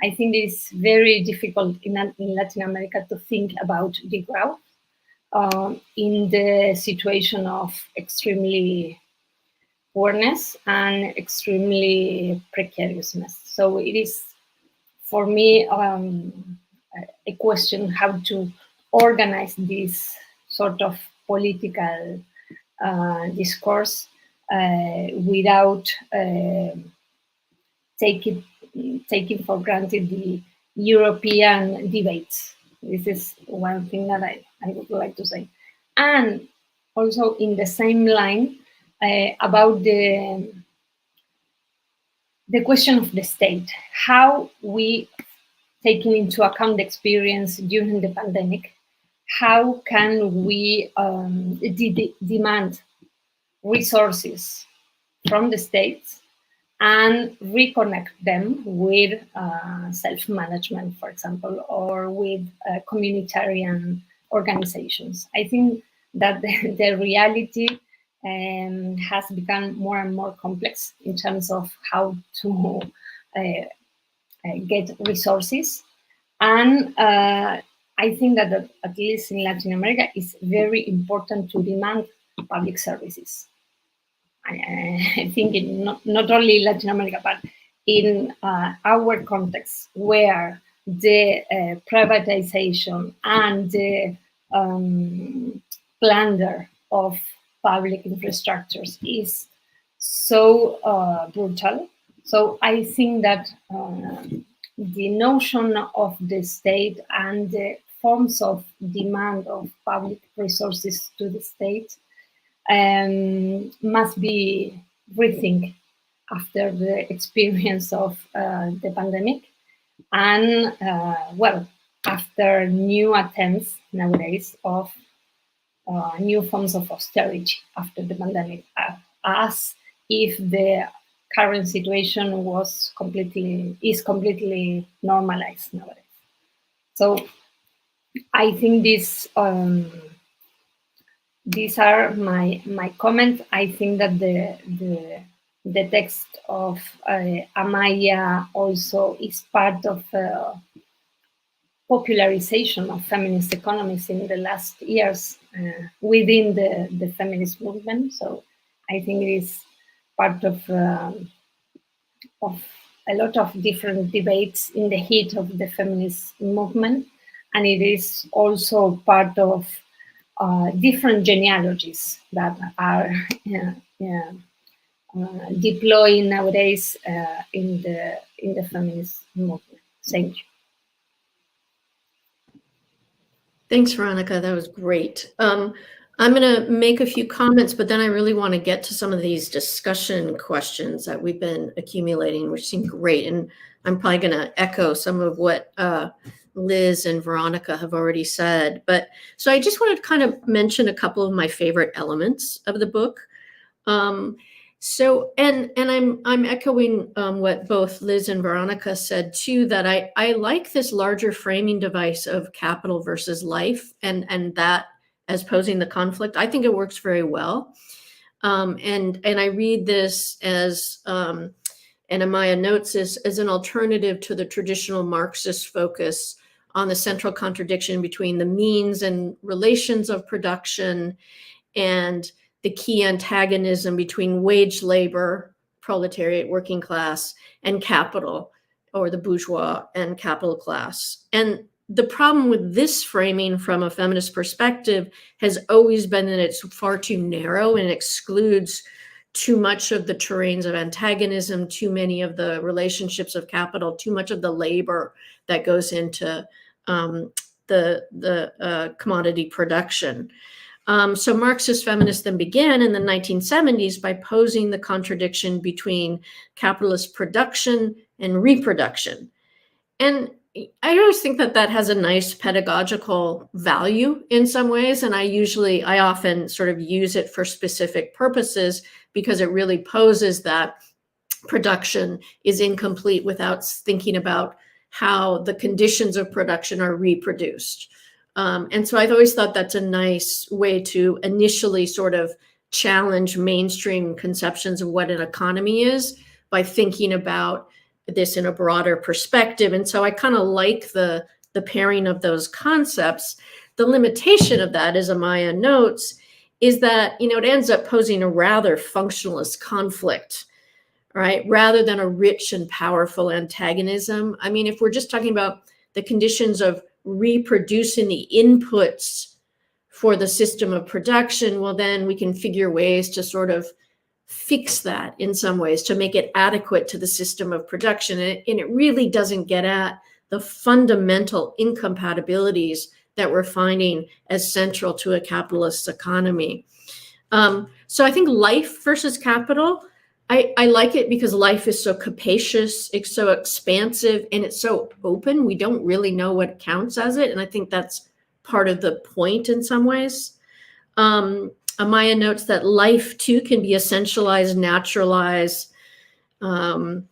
S5: I think it's very difficult in Latin America to think about degrowth in the situation of extremely poorness and extremely precariousness. So it is, for me, a question how to organize this sort of political discourse without taking for granted the European debates. This is one thing that I would like to say. And also in the same line about the question of the state, how we, taking into account the experience during the pandemic, how can we demand resources from the states and reconnect them with self-management, for example, or with communitarian organizations. I think that the reality has become more and more complex in terms of how to get resources. And I think that at least in Latin America, it's very important to demand public services. I think not only Latin America, but in our context, where the privatization and the plunder of public infrastructures is so brutal. So I think that the notion of the state and the forms of demand of public resources to the state must be rethink after the experience of the pandemic, and well, after new attempts nowadays of new forms of austerity after the pandemic, as if the current situation is completely normalized nowadays. So I think these are my comments. I think that the text of Amaia also is part of popularization of feminist economies in the last years within the feminist movement. So I think it is part of a lot of different debates in the heat of the feminist movement, and it is also part of different genealogies that are deployed nowadays in the feminist movement. Thank you.
S2: Thanks, Veronica. That was great. I'm going to make a few comments, but then I really want to get to some of these discussion questions that we've been accumulating, which seem great. And I'm probably going to echo some of what Liz and Veronica have already said. But so I just wanted to kind of mention a couple of my favorite elements of the book. So I'm echoing what both Liz and Veronica said too, that I like this larger framing device of capital versus life, and that as posing the conflict. I think it works very well. And I read this as, and Amaia notes this, as an alternative to the traditional Marxist focus on the central contradiction between the means and relations of production and the key antagonism between wage labor, proletariat, working class, and capital, or the bourgeois and capital class. And the problem with this framing from a feminist perspective has always been that it's far too narrow and excludes too much of the terrains of antagonism, too many of the relationships of capital, too much of the labor that goes into the commodity production. So Marxist feminists then began in the 1970s by posing the contradiction between capitalist production and reproduction. And I always think that that has a nice pedagogical value in some ways. And I often sort of use it for specific purposes because it really poses that production is incomplete without thinking about how the conditions of production are reproduced. And so I've always thought that's a nice way to initially sort of challenge mainstream conceptions of what an economy is by thinking about this in a broader perspective. And so I kind of like the pairing of those concepts. The limitation of that, as Amaia notes, is that, it ends up posing a rather functionalist conflict, right? Rather than a rich and powerful antagonism. I mean, if we're just talking about the conditions of reproducing the inputs for the system of production, well, then we can figure ways to sort of fix that in some ways, to make it adequate to the system of production. And it really doesn't get at the fundamental incompatibilities that we're finding as central to a capitalist economy. So I think life versus capital, I like it because life is so capacious, it's so expansive, and it's so open. We don't really know what counts as it. And I think that's part of the point in some ways. Amaia notes that life too can be essentialized, naturalized, and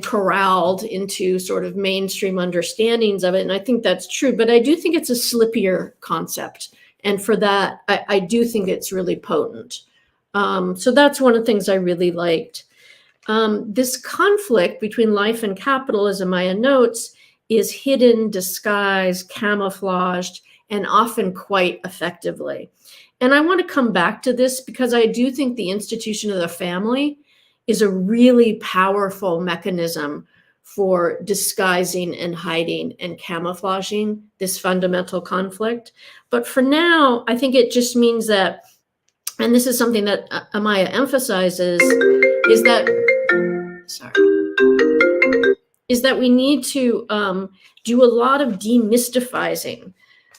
S2: corralled into sort of mainstream understandings of it. And I think that's true, but I do think it's a slippier concept. And for that, I do think it's really potent. So that's one of the things I really liked. This conflict between life and capital, as Amaia notes, is hidden, disguised, camouflaged, and often quite effectively. And I want to come back to this because I do think the institution of the family is a really powerful mechanism for disguising and hiding and camouflaging this fundamental conflict. But for now, I think it just means that, and this is something that Amaia emphasizes, is that we need to do a lot of demystifying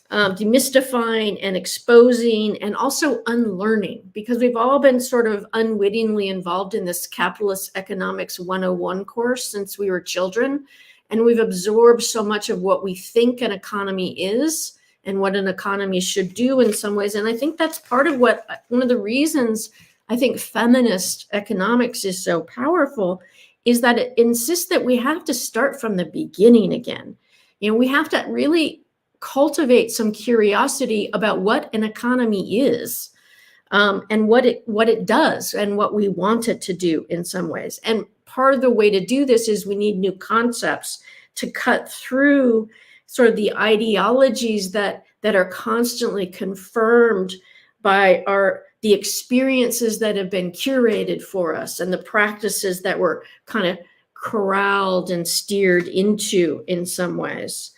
S2: and exposing and also unlearning, because we've all been sort of unwittingly involved in this capitalist economics 101 course since we were children. And we've absorbed so much of what we think an economy is and what an economy should do in some ways. And I think that's part of one of the reasons I think feminist economics is so powerful, is that it insists that we have to start from the beginning again. You know, we have to really cultivate some curiosity about what an economy is, and what it does and what we want it to do in some ways. And part of the way to do this is we need new concepts to cut through sort of the ideologies that are constantly confirmed by the experiences that have been curated for us and the practices that were kind of corralled and steered into in some ways.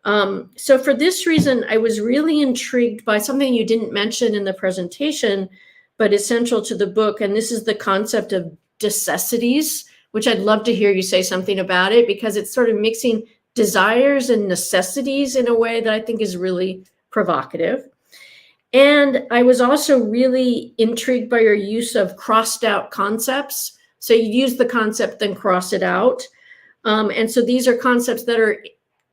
S2: So for this reason, I was really intrigued by something you didn't mention in the presentation, but is central to the book. And this is the concept of necessities, which I'd love to hear you say something about it, because it's sort of mixing desires and necessities in a way that I think is really provocative. And I was also really intrigued by your use of crossed out concepts. So you use the concept, then cross it out. And so these are concepts that are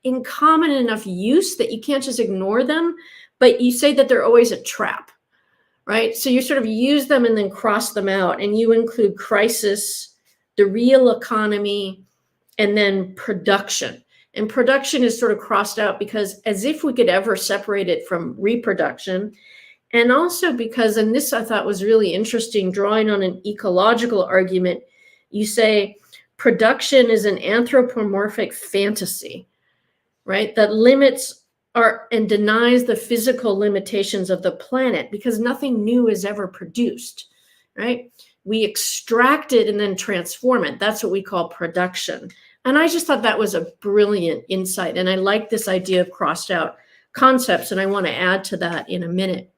S2: in common enough use that you can't just ignore them, but you say that they're always a trap, right? So you sort of use them and then cross them out, and you include crisis, the real economy, and then production. And production is sort of crossed out because as if we could ever separate it from reproduction. And also because, and this I thought was really interesting, drawing on an ecological argument, you say production is an anthropomorphic fantasy, right? That limits and denies the physical limitations of the planet because nothing new is ever produced, right? We extract it and then transform it. That's what we call production. And I just thought that was a brilliant insight. And I like this idea of crossed out concepts. And I want to add to that in a minute.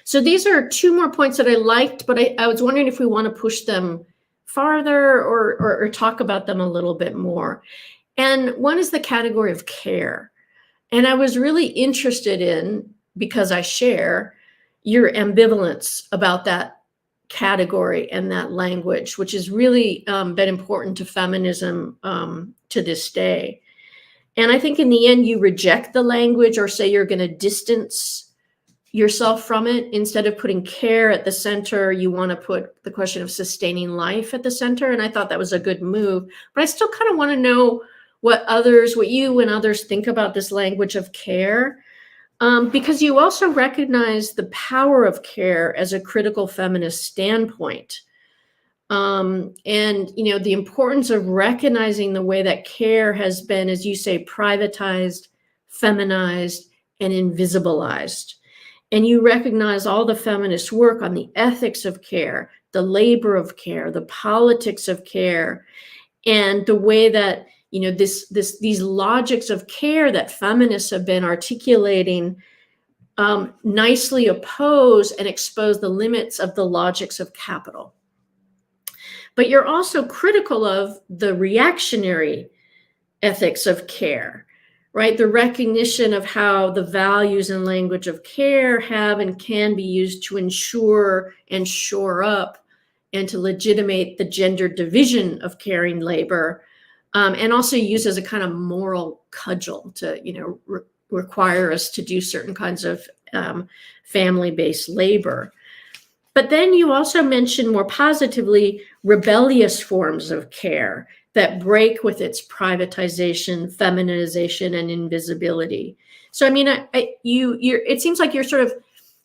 S2: So these are two more points that I liked, but I was wondering if we want to push them farther or talk about them a little bit more. And one is the category of care. And I was really interested in, because I share your ambivalence about that category and that language, which has really been important to feminism to this day. And I think in the end, you reject the language or say you're going to distance yourself from it. Instead of putting care at the center, you want to put the question of sustaining life at the center. And I thought that was a good move. But I still kind of want to know what you and others think about this language of care, because you also recognize the power of care as a critical feminist standpoint. And, you know, the importance of recognizing the way that care has been, as you say, privatized, feminized, and invisibilized. And you recognize all the feminist work on the ethics of care, the labor of care, the politics of care, and the way that, you know, these logics of care that feminists have been articulating nicely oppose and expose the limits of the logics of capital. But you're also critical of the reactionary ethics of care, right? The recognition of how the values and language of care have and can be used to ensure and shore up and to legitimate the gender division of caring labor, and also used as a kind of moral cudgel to, require us to do certain kinds of family-based labor. But then you also mention more positively rebellious forms of care that break with its privatization, feminization, and invisibility. So, I mean, it seems like you're sort of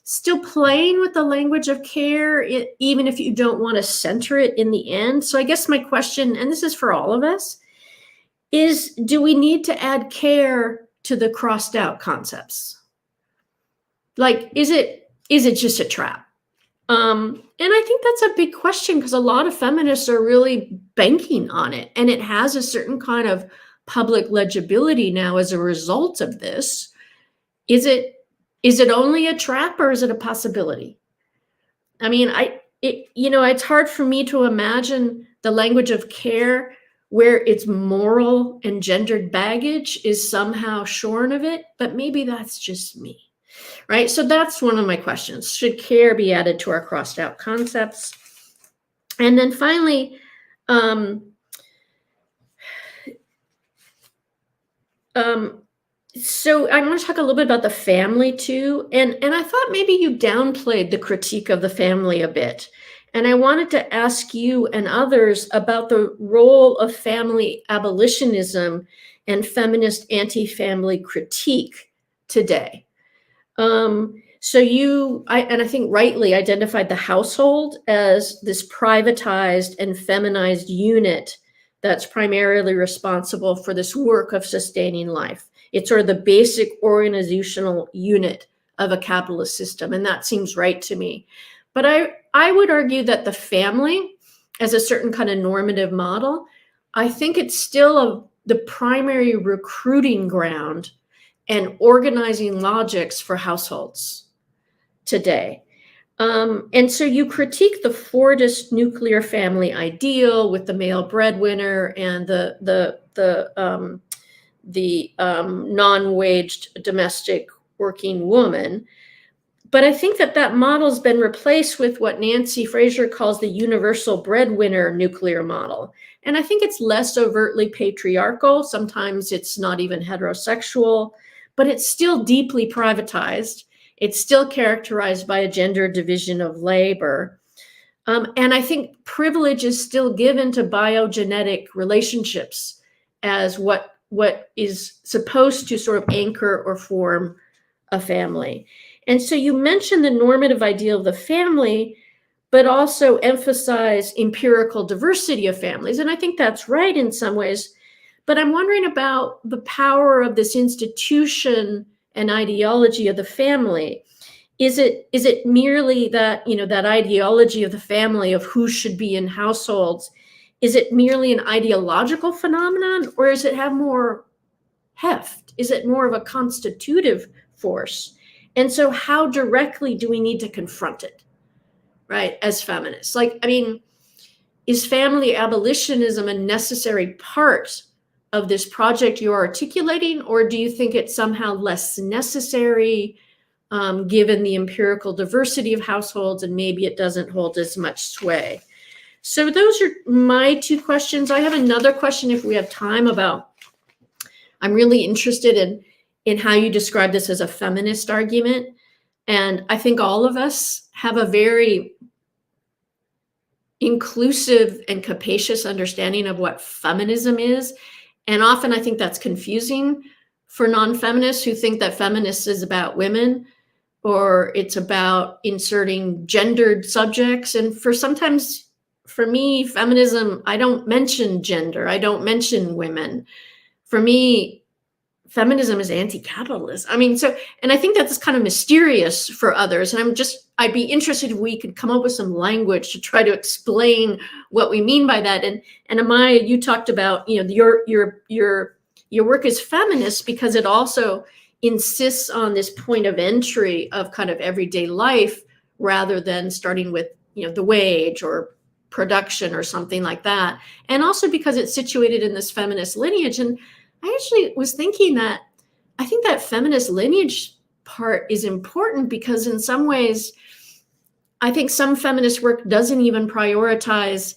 S2: still playing with the language of care, even if you don't want to center it in the end. So I guess my question, and this is for all of us, is do we need to add care to the crossed out concepts? Like, is it just a trap? And I think that's a big question because a lot of feminists are really banking on it, and it has a certain kind of public legibility now as a result of this. Is it only a trap or is it a possibility? I mean, it's hard for me to imagine the language of care where its moral and gendered baggage is somehow shorn of it, but maybe that's just me. Right? So that's one of my questions. Should care be added to our crossed out concepts? And then finally, so I want to talk a little bit about the family too. And I thought maybe you downplayed the critique of the family a bit. And I wanted to ask you and others about the role of family abolitionism and feminist anti-family critique today. So I think rightly identified the household as this privatized and feminized unit that's primarily responsible for this work of sustaining life. It's sort of the basic organizational unit of a capitalist system, and that seems right to me. But I would argue that the family, as a certain kind of normative model, I think it's still the primary recruiting ground and organizing logics for households today. And so you critique the Fordist nuclear family ideal with the male breadwinner and the non-waged domestic working woman. But I think that model's been replaced with what Nancy Fraser calls the universal breadwinner nuclear model. And I think it's less overtly patriarchal. Sometimes it's not even heterosexual, but it's still deeply privatized. It's still characterized by a gender division of labor. And I think privilege is still given to biogenetic relationships as what is supposed to sort of anchor or form a family. And so you mentioned the normative ideal of the family, but also emphasize empirical diversity of families. And I think that's right in some ways. But I'm wondering about the power of this institution and ideology of the family. Is it merely that, that ideology of the family of who should be in households? Is it merely an ideological phenomenon, or does it have more heft? Is it more of a constitutive force? And so how directly do we need to confront it, right, as feminists? Like, I mean, is family abolitionism a necessary part of this project you're articulating, or do you think it's somehow less necessary given the empirical diversity of households and maybe it doesn't hold as much sway? So those are my two questions. I have another question if we have time about, I'm really interested in how you describe this as a feminist argument. And I think all of us have a very inclusive and capacious understanding of what feminism is. And often I think that's confusing for non-feminists who think that feminist is about women or it's about inserting gendered subjects. And for me, feminism, I don't mention gender. I don't mention women. For me, feminism is anti-capitalist. I mean, and I think that's kind of mysterious for others. And I'd be interested if we could come up with some language to try to explain what we mean by that. And Amaia, you talked about, your work is feminist because it also insists on this point of entry of kind of everyday life rather than starting with, the wage or production or something like that. And also because it's situated in this feminist lineage. And I actually was thinking that I think that feminist lineage part is important because in some ways, I think some feminist work doesn't even prioritize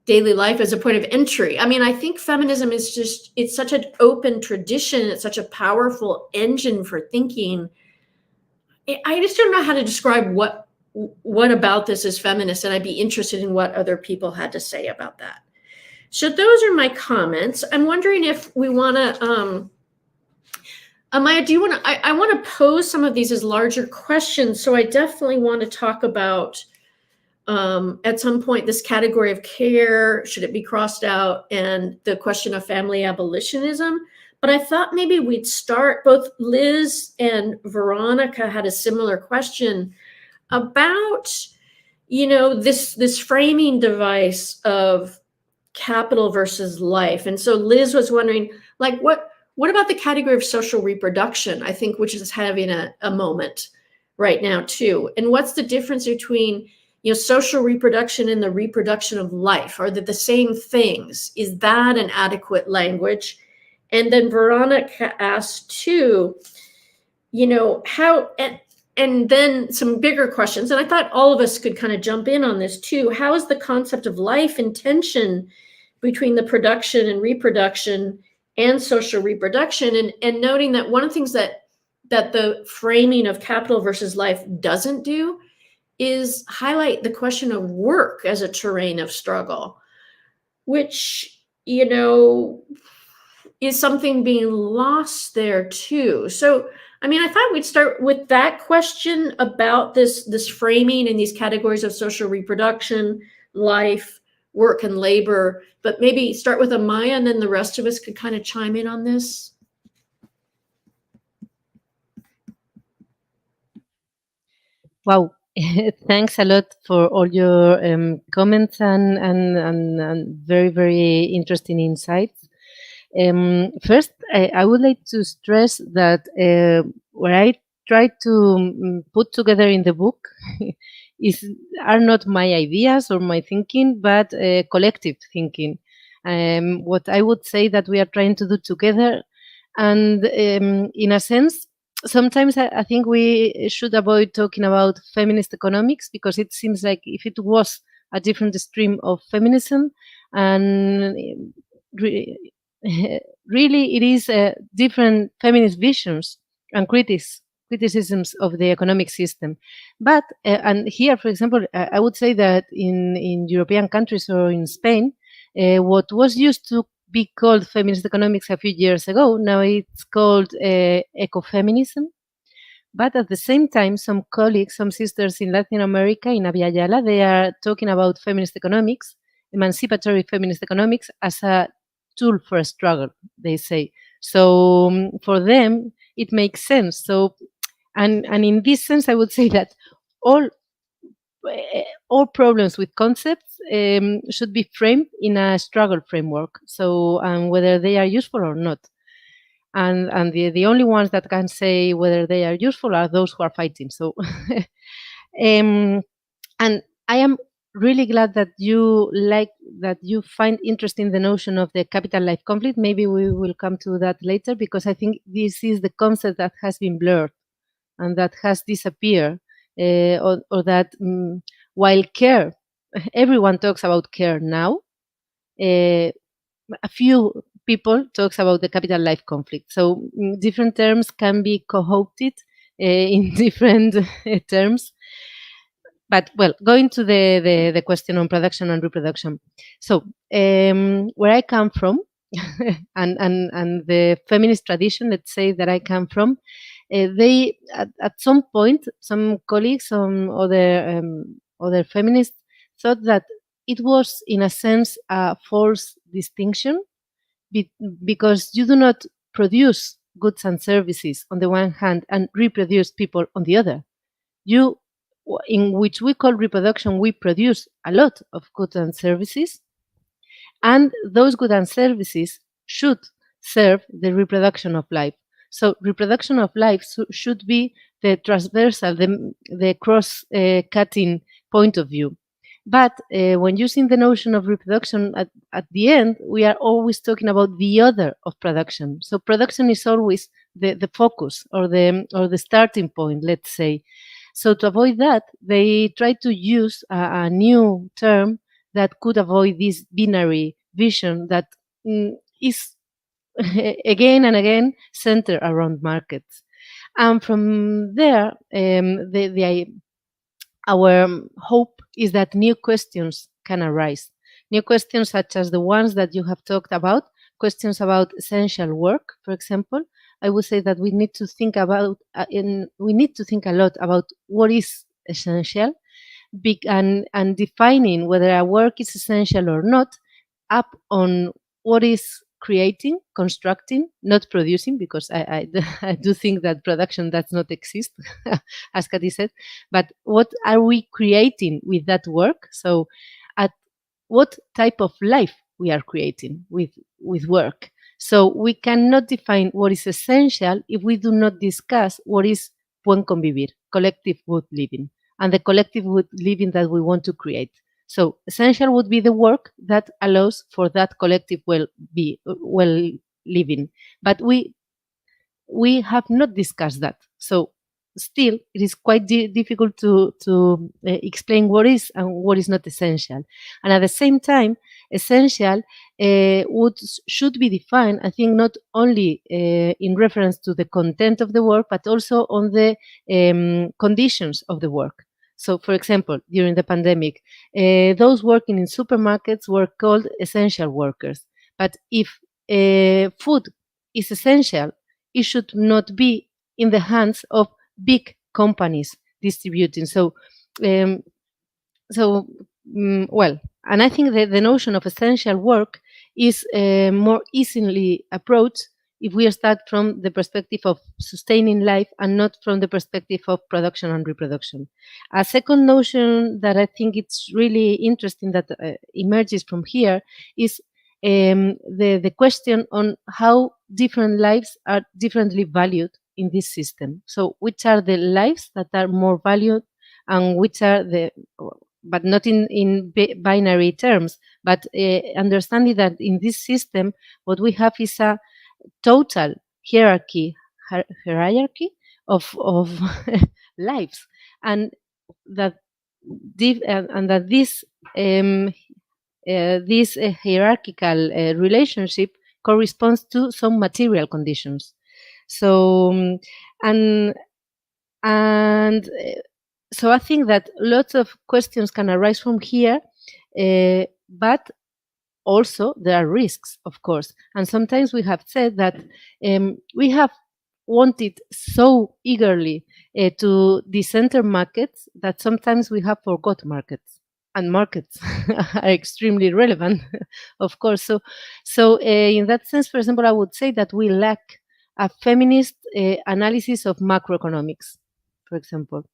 S2: daily life as a point of entry. I mean, I think feminism is it's such an open tradition. It's such a powerful engine for thinking. I just don't know how to describe what about this is feminist, and I'd be interested in what other people had to say about that. So those are my comments. I'm wondering if we want to, Amaia, do you want to, I want to pose some of these as larger questions. So I definitely want to talk about, at some point, this category of care, should it be crossed out, and the question of family abolitionism. But I thought maybe we'd start, both Liz and Veronica had a similar question about, this framing device of capital versus life. And so Liz was wondering, like, what about the category of social reproduction, I think, which is having a moment right now too? And what's the difference between, social reproduction and the reproduction of life? Are they the same things? Is that an adequate language? And then Veronica asked too, how, and then some bigger questions. And I thought all of us could kind of jump in on this too. How is the concept of life in tension between the production and reproduction and social reproduction? And noting that one of the things that the framing of capital versus life doesn't do is highlight the question of work as a terrain of struggle, which, is something being lost there too. So, I mean, I thought we'd start with that question about this framing and these categories of social reproduction, life, work, and labor, but maybe start with Amaia, and then the rest of us could kind of chime in on this.
S3: Wow. Thanks a lot for all your comments and very, very interesting insights. First, I would like to stress that what I try to put together in the book are not my ideas or my thinking, but collective thinking. What I would say that we are trying to do together. And in a sense, sometimes I think we should avoid talking about feminist economics, because it seems like if it was a different stream of feminism, and really it is different feminist visions and criticisms of the economic system. But and here, for example, I would say that in European countries or in Spain, what was used to be called feminist economics a few years ago, now it's called ecofeminism. But at the same time, some colleagues, some sisters in Latin America, in Abya Yala, they are talking about feminist economics, emancipatory feminist economics, as a tool for a struggle, they say. So for them, it makes sense. So, and in this sense, I would say that all problems with concepts should be framed in a struggle framework. So, whether they are useful or not. And the only ones that can say whether they are useful are those who are fighting. So, and I am really glad that you find interesting the notion of the capital life conflict. Maybe we will come to that later, because I think this is the concept that has been blurred and that has disappeared, or that while care, everyone talks about care now, a few people talks about the capital life conflict. So different terms can be co-opted in different terms. But well, going to the question on production and reproduction. So where I come from, and the feminist tradition, let's say, that I come from, they at some point, some colleagues, some other feminists thought that it was, in a sense, a false distinction, because you do not produce goods and services on the one hand and reproduce people on the other. You, in which we call reproduction, we produce a lot of goods and services, and those goods and services should serve the reproduction of life. So reproduction of life should be the transversal, the cross-cutting point of view. But when using the notion of reproduction at the end, we are always talking about the other of production. So production is always the focus or the starting point, let's say. So to avoid that, they try to use a new term that could avoid this binary vision that is again and again centered around markets. And from there, our hope is that new questions can arise. New questions such as the ones that you have talked about, questions about essential work, for example. I would say that we need to think about, we need to think a lot about what is essential, and defining whether a work is essential or not, up on what is creating, constructing, not producing, because I do think that production does not exist, as Katy said, but what are we creating with that work? So at what type of life we are creating with work. So we cannot define what is essential if we do not discuss what is buen convivir, collective good living, and the collective good living that we want to create. So essential would be the work that allows for that collective well living. But we have not discussed that. So still, it is quite difficult to explain what is and what is not essential. And at the same time, essential should be defined, I think, not only in reference to the content of the work, but also on the conditions of the work. So, for example, during the pandemic, those working in supermarkets were called essential workers. But if food is essential, it should not be in the hands of big companies distributing. So, well, and I think that the notion of essential work is more easily approached if we start from the perspective of sustaining life and not from the perspective of production and reproduction. A second notion that I think it's really interesting that emerges from here is the question on how different lives are differently valued in this system. So which are the lives that are more valued and which are but not in binary terms, but understanding that in this system, what we have is a total hierarchy of lives, and that this hierarchical relationship corresponds to some material conditions. So so I think that lots of questions can arise from here, but also there are risks, of course. And sometimes we have said that we have wanted so eagerly to decenter markets that sometimes we have forgot markets. And markets are extremely relevant, of course. So in that sense, for example, I would say that we lack a feminist analysis of macroeconomics, for example.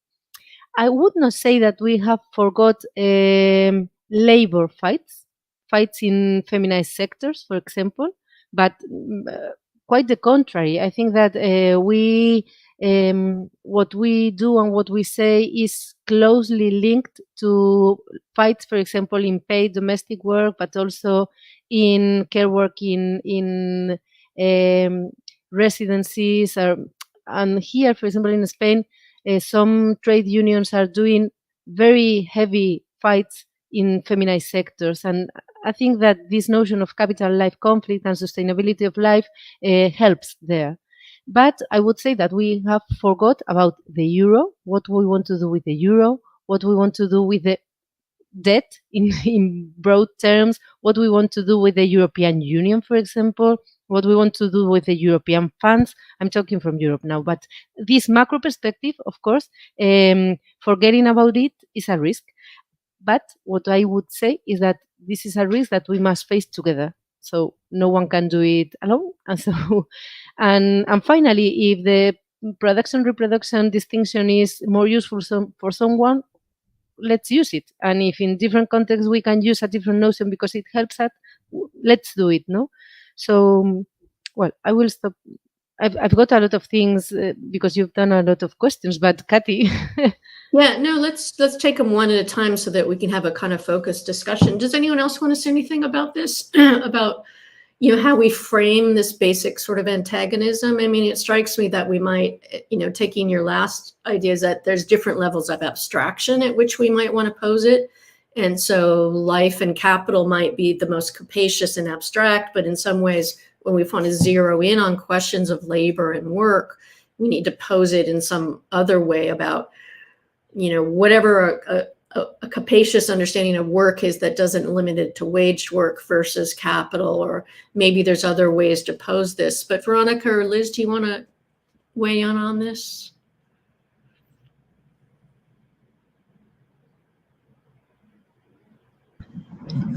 S3: I would not say that we have forgot labor fights in feminized sectors, for example, but quite the contrary. I think that what we do and what we say is closely linked to fights, for example, in paid domestic work, but also in care work in residencies. And here, for example, in Spain, some trade unions are doing very heavy fights in feminized sectors. And I think that this notion of capital life conflict and sustainability of life helps there. But I would say that we have forgot about the euro, what we want to do with the euro, what we want to do with the debt in broad terms, what we want to do with the European Union, for example, what we want to do with the European funds. I'm talking from Europe now, but this macro perspective, of course, forgetting about it is a risk. But what I would say is that this is a risk that we must face together. So no one can do it alone. And so, and finally, if the production-reproduction distinction is more useful for someone, let's use it. And if in different contexts we can use a different notion because it helps us, let's do it, no? So, well, I will stop I've got a lot of things because you've done a lot of questions, but Kathy.
S2: Yeah, no, let's take them one at a time so that we can have a kind of focused discussion. Does anyone else want to say anything about this? About, you know, how we frame this basic sort of antagonism? I mean, it strikes me that we might, you know, taking your last ideas, that there's different levels of abstraction at which we might want to pose it. And so life and capital might be the most capacious and abstract, but in some ways, when we want to zero in on questions of labor and work, we need to pose it in some other way about, you know, whatever a capacious understanding of work is that doesn't limit it to waged work versus capital, or maybe there's other ways to pose this. But Veronica or Liz, do you want to weigh in on this?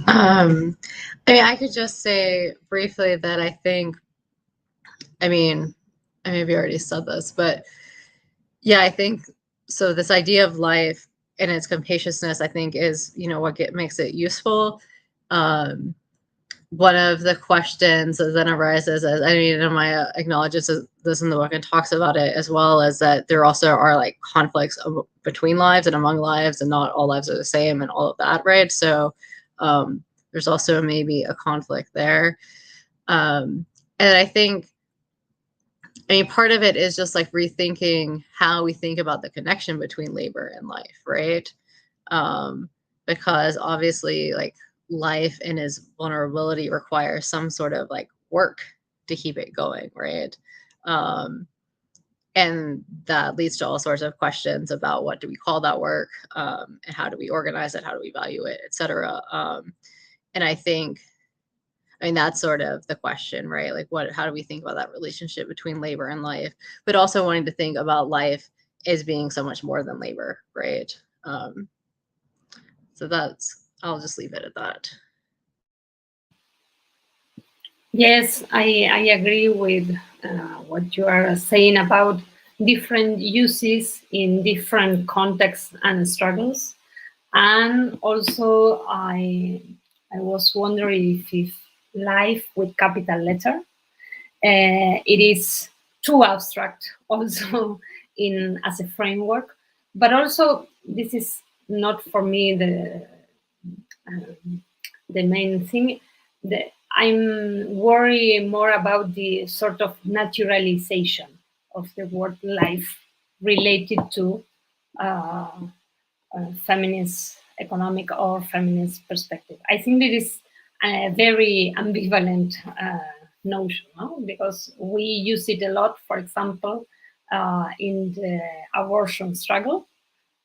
S4: I mean, I could just say briefly that I think, I mean, I maybe already said this, but yeah, I think so. This idea of life and its capaciousness, I think, is, you know, what makes it useful. One of the questions that then arises, as I mean, Amaia acknowledges this in the book and talks about it as well, as that there also are like conflicts between lives and among lives, and not all lives are the same and all of that, right? So there's also maybe a conflict there. And I think, I mean, part of it is just like rethinking how we think about the connection between labor and life, right? Because obviously, like, life and its vulnerability requires some sort of like work to keep it going, right? And that leads to all sorts of questions about what do we call that work, and how do we organize it, how do we value it, etc. And I think, I mean, that's sort of the question, right? Like, how do we think about that relationship between labor and life, but also wanting to think about life as being so much more than labor, right? So I'll just leave it at that.
S5: Yes, I agree with what you are saying about different uses in different contexts and struggles. And also, I was wondering if life with capital letter, it is too abstract also as a framework. But also, this is not for me the main thing. I'm worried more about the sort of naturalization of the word life related to feminist economic or feminist perspective. I think it is a very ambivalent notion, no? Because we use it a lot, for example, in the abortion struggle,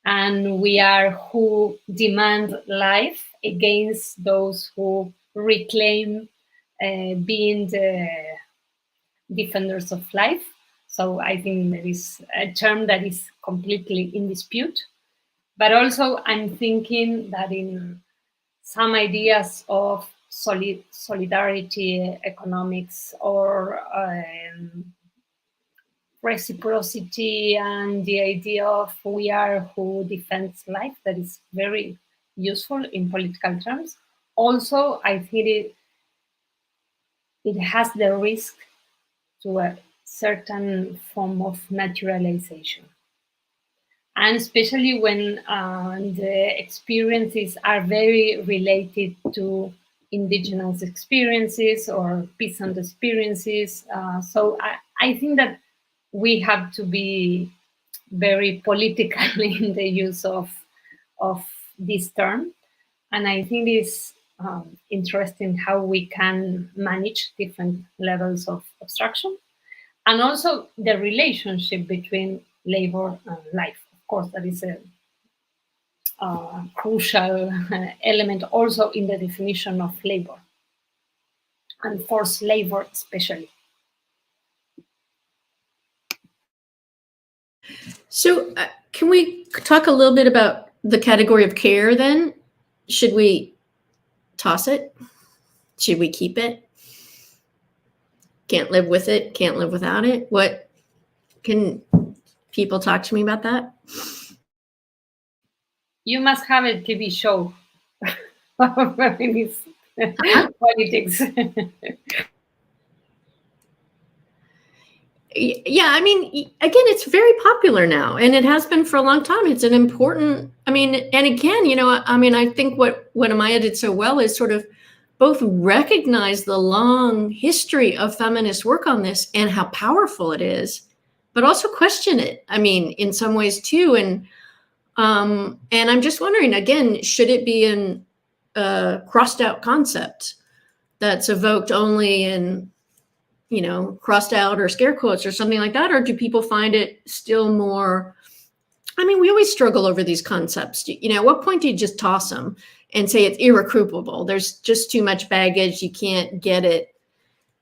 S5: and we are who demand life against those who reclaim being the defenders of life. So I think there is a term that is completely in dispute. But also I'm thinking that in some ideas of solidarity economics or reciprocity and the idea of we are who defends life, that is very useful in political terms. Also, I think it has the risk to a certain form of naturalization. And especially when the experiences are very related to indigenous experiences or peasant experiences. So I think that we have to be very political in the use of this term. And I think it's interesting how we can manage different levels of abstraction. And also the relationship between labor and life. Of course, that is a crucial element also in the definition of labor, and forced labor especially.
S2: So can we talk a little bit about the category of care then? Should we toss it? Should we keep it? Can't live with it, can't live without it? What can people talk to me about that?
S5: You must have a TV show of feminist politics.
S2: Yeah, I mean, again, it's very popular now, and it has been for a long time. It's an important, I mean, and again, I mean, I think what Amaia did so well is sort of both recognize the long history of feminist work on this and how powerful it is, but also question it. I mean, in some ways too. And I'm just wondering, again, should it be a crossed out concept that's evoked only in, crossed out or scare quotes or something like that? Or do people find it still more, I mean, we always struggle over these concepts. At what point do you just toss them and say it's irrecoverable? There's just too much baggage. You can't get it.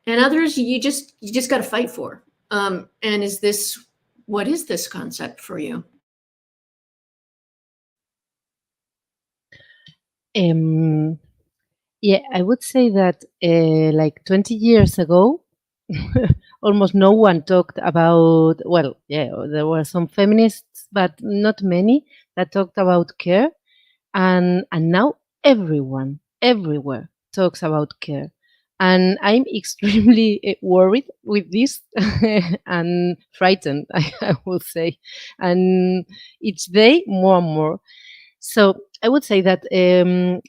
S2: And others, you just got to fight for. And what is this concept for you?
S3: Yeah, I would say that like 20 years ago, almost no one talked about, well, yeah, there were some feminists, but not many that talked about care. And now everyone, everywhere talks about care. And I'm extremely worried with this and frightened, I will say. And each day more and more. So I would say that a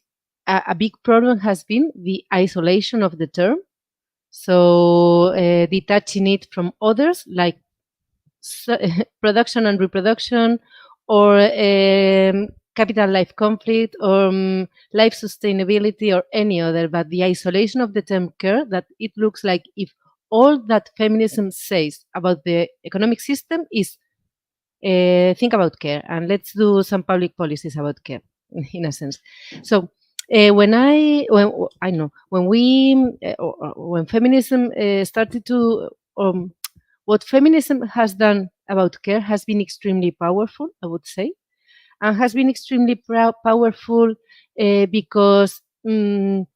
S3: big problem has been the isolation of the term. So detaching it from others, like production and reproduction, or capital life conflict, or life sustainability, or any other. But the isolation of the term care, that it looks like if all that feminism says about the economic system is think about care and let's do some public policies about care, in a sense. So when feminism started to what feminism has done about care has been extremely powerful, I would say, and has been extremely powerful because if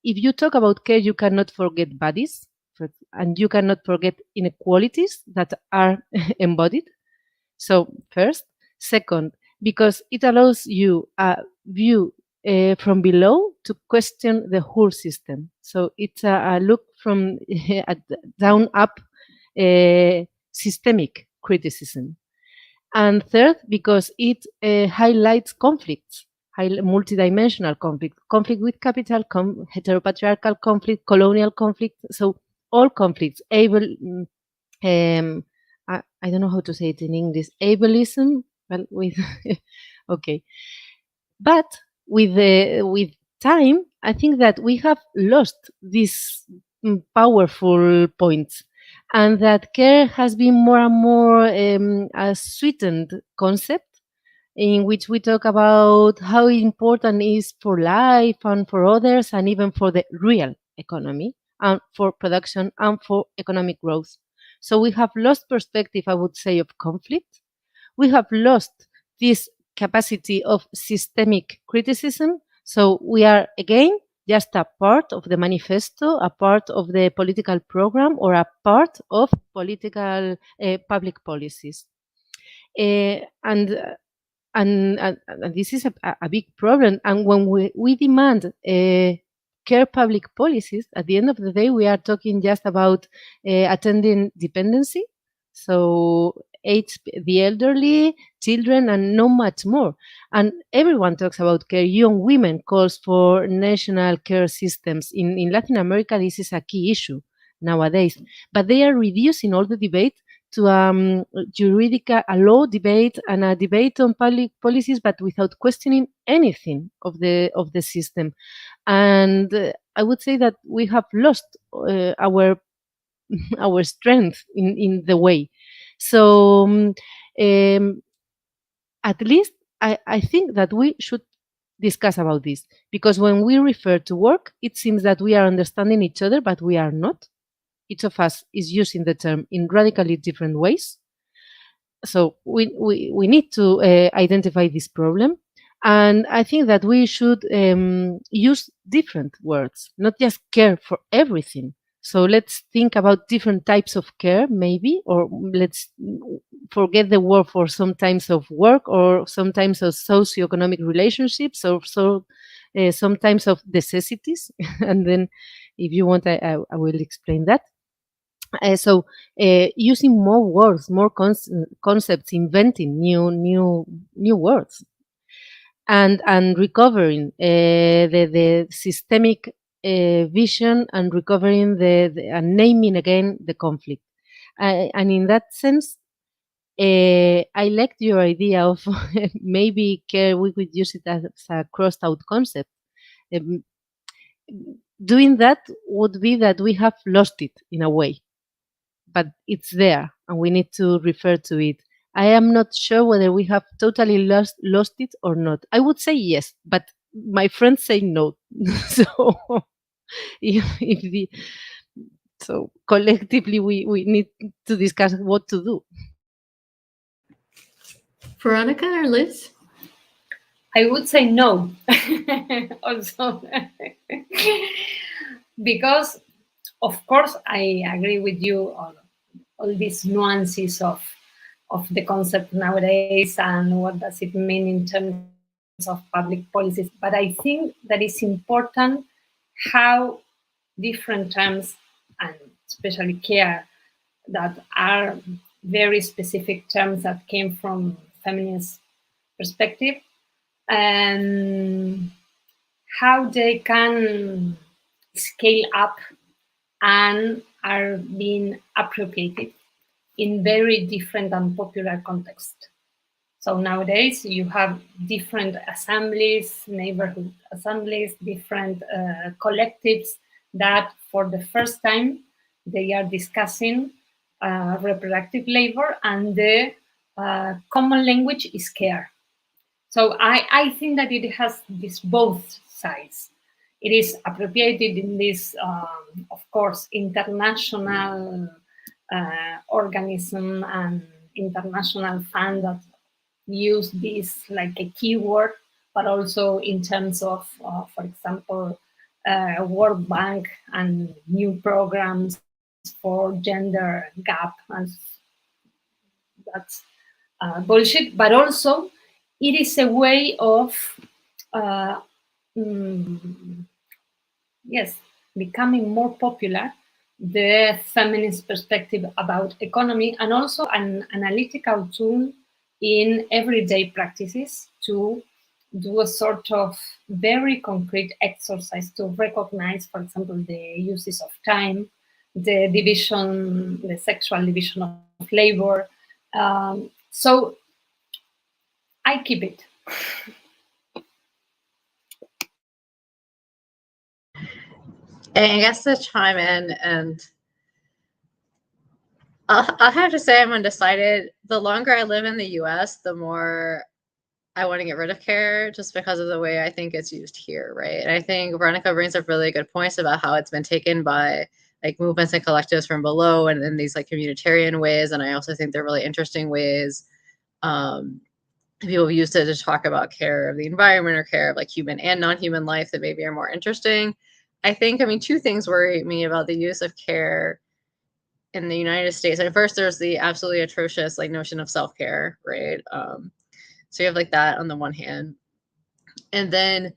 S3: you talk about care, you cannot forget bodies, and you cannot forget inequalities that are embodied. So first, second, because it allows you a view from below to question the whole system. So it's a look from down up systemic criticism. And third, because it highlights conflicts, multidimensional conflict with capital, heteropatriarchal conflict, colonial conflict. So all conflicts, I don't know how to say it in English, ableism. Well, with okay, but with time, I think that we have lost these powerful points, and that care has been more and more a sweetened concept in which we talk about how important it is for life and for others, and even for the real economy and for production and for economic growth. So we have lost perspective, I would say, of conflict. We have lost this capacity of systemic criticism. So we are, again, just a part of the manifesto, a part of the political program, or a part of political public policies. And this is a big problem. And when we demand care public policies, at the end of the day, we are talking just about attending dependency. So the elderly, children, and not much more. And everyone talks about care. Young women calls for national care systems. In Latin America, this is a key issue nowadays. But they are reducing all the debate to a law debate and a debate on public policies, but without questioning anything of the system. And I would say that we have lost our strength in the way. So at least I think that we should discuss about this, because when we refer to work, it seems that we are understanding each other, but we are not. Each of us is using the term in radically different ways. So we need to identify this problem. And I think that we should use different words, not just care for everything. So let's think about different types of care, maybe, or let's forget the word for some types of work, or some types of socio-economic relationships, or some types of necessities. And then if you want, I will explain that. So using more words, more concepts, inventing new words, and recovering the systemic vision, and recovering and naming again the conflict. And in that sense, I liked your idea of maybe care, we could use it as a crossed out concept. Um, Doing that would be that we have lost it in a way, but it's there and we need to refer to it. I am not sure whether we have totally lost it or not. I would say yes, but my friends say no. So if the so collectively we need to discuss what to do.
S2: Veronica or Liz?
S5: I would say no. Also, because of course I agree with you on all these nuances of the concept nowadays and what does it mean in terms of public policies. But I think that it's important how different terms, and especially care, that are very specific terms that came from feminist perspective, and how they can scale up and are being appropriated in very different and popular contexts. So nowadays you have different assemblies, neighborhood assemblies, different collectives that for the first time they are discussing reproductive labor, and the common language is care. So I think that it has this both sides. It is appropriated in this, of course, international organism and international fund that use this like a keyword, but also in terms of, for example, World Bank and new programs for gender gap, and that's bullshit. But also, it is a way of, yes, becoming more popular, the feminist perspective about economy, and also an analytical tool in everyday practices to do a sort of very concrete exercise to recognize, for example, the uses of time, the division, the sexual division of labor. So I keep it.
S4: And I guess to chime in, and I'll have to say I'm undecided. The longer I live in the US, the more I want to get rid of care, just because of the way I think it's used here, right? And I think Veronica brings up really good points about how it's been taken by like movements and collectives from below, and in these like communitarian ways. And I also think they're really interesting ways people use it to talk about care of the environment or care of like human and non-human life that maybe are more interesting. I think, I mean, two things worry me about the use of care in the United States. And first, there's the absolutely atrocious like notion of self-care, right? So you have like that on the one hand. And then,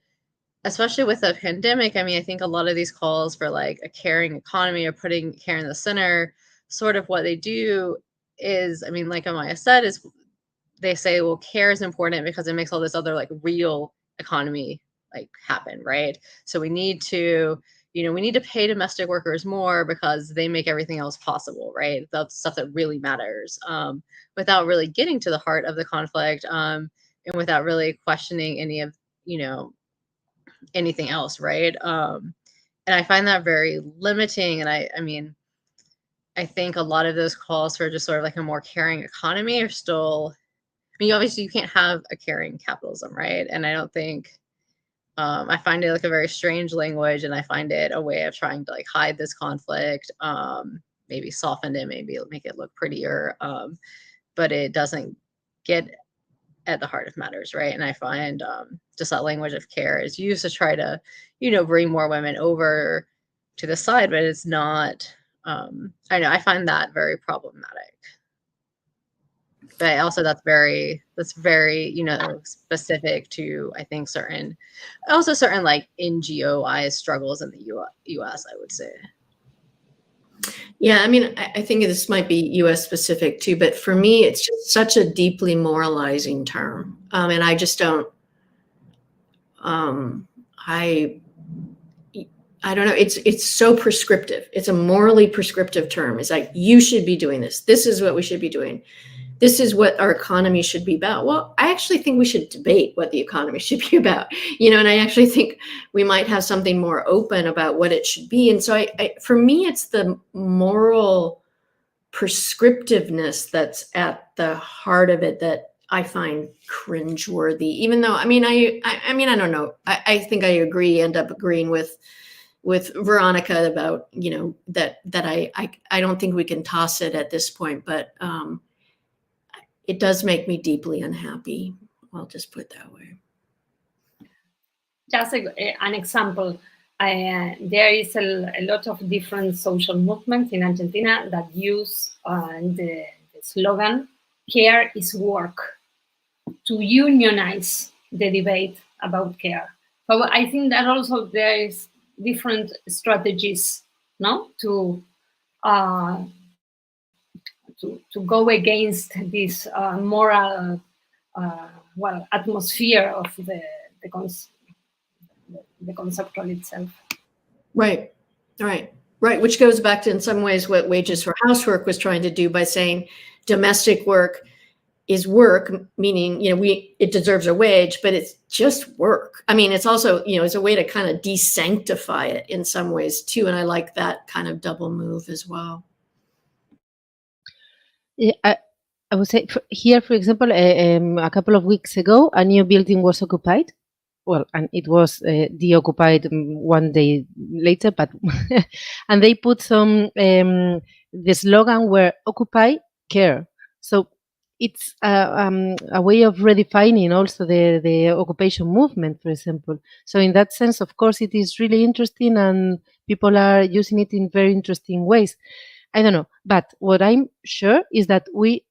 S4: especially with the pandemic, I mean, I think a lot of these calls for like a caring economy or putting care in the center, sort of what they do is, I mean, like Amaia said, is they say, well, care is important because it makes all this other like real economy like happen, right? So we need to, we need to pay domestic workers more because they make everything else possible, right? The stuff that really matters, without really getting to the heart of the conflict, and without really questioning any of, anything else, right? And I find that very limiting. And I mean, I think a lot of those calls for just sort of like a more caring economy are still, I mean, obviously you can't have a caring capitalism, right? And I don't think, I find it like a very strange language, and I find it a way of trying to like hide this conflict, maybe soften it, maybe make it look prettier, but it doesn't get at the heart of matters, right? And I find just that language of care is used to try to, bring more women over to the side, but it's not, I know, I find that very problematic. But also that's very, specific to, I think, certain like NGO-ized struggles in the US, I would say.
S2: Yeah, I mean, I think this might be US specific too, but for me, it's just such a deeply moralizing term. And I just don't, I don't know. It's so prescriptive. It's a morally prescriptive term. It's like, you should be doing this. This is what we should be doing. This is what our economy should be about. Well, I actually think we should debate what the economy should be about, and I actually think we might have something more open about what it should be. And so for me, it's the moral prescriptiveness that's at the heart of it that I find cringeworthy, even though, I mean, I don't know. I think I end up agreeing with Veronica about, that I don't think we can toss it at this point, but it does make me deeply unhappy. I'll just put it that way.
S5: Just an example, there is a lot of different social movements in Argentina that use the slogan, "Care is work," to unionize the debate about care. So I think that also there is different strategies, no, to go against this moral atmosphere of the conceptual itself.
S2: Right. Which goes back to, in some ways, what Wages for Housework was trying to do by saying domestic work is work, meaning, it deserves a wage, but it's just work. I mean, it's also, it's a way to kind of desanctify it in some ways too. And I like that kind of double move as well.
S3: Yeah, I would say here, for example, a couple of weeks ago, a new building was occupied. Well, and it was deoccupied one day later, but and they put the slogan were "Occupy, Care." So it's a way of redefining also the occupation movement, for example. So in that sense, of course, it is really interesting, and people are using it in very interesting ways. I don't know, but what I'm sure is that we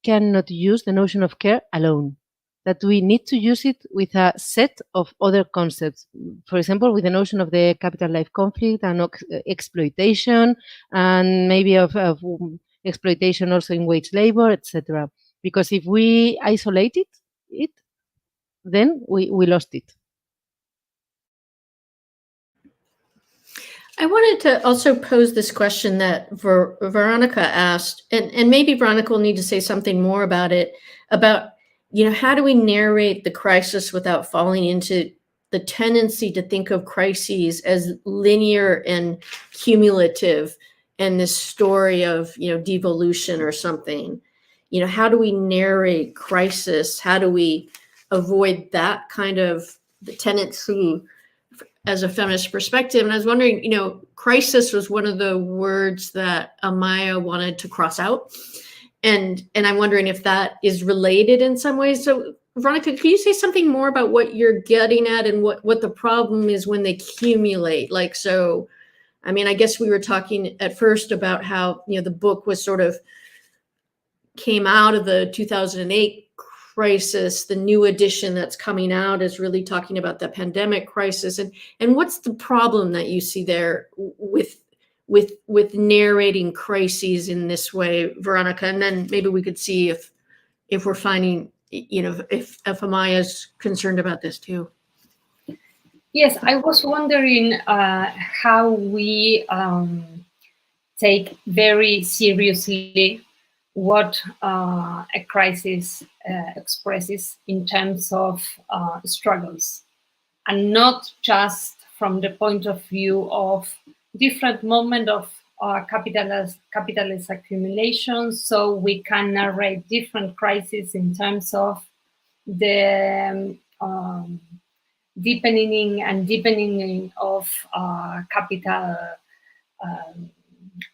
S3: cannot use the notion of care alone, that we need to use it with a set of other concepts. For example, with the notion of the capital-life conflict and exploitation, and maybe of exploitation also in wage labor, etc. Because if we isolate it, then we lost it.
S2: I wanted to also pose this question that Veronica asked, and maybe Veronica will need to say something more about it, about, how do we narrate the crisis without falling into the tendency to think of crises as linear and cumulative, and this story of, devolution or something? How do we narrate crisis? How do we avoid that kind of the tendency as a feminist perspective? And I was wondering, crisis was one of the words that Amaia wanted to cross out. And I'm wondering if that is related in some ways. So Veronica, can you say something more about what you're getting at and what the problem is when they accumulate? Like, so, I mean, I guess we were talking at first about how, the book was sort of came out of the 2008 crisis. The new edition that's coming out is really talking about the pandemic crisis. And what's the problem that you see there with narrating crises in this way, Veronica? And then maybe we could see if we're finding, if Amaia's concerned about this too.
S5: Yes, I was wondering how we take very seriously what a crisis expresses in terms of struggles, and not just from the point of view of different moment of capitalist accumulation. So we can narrate different crises in terms of the deepening of capital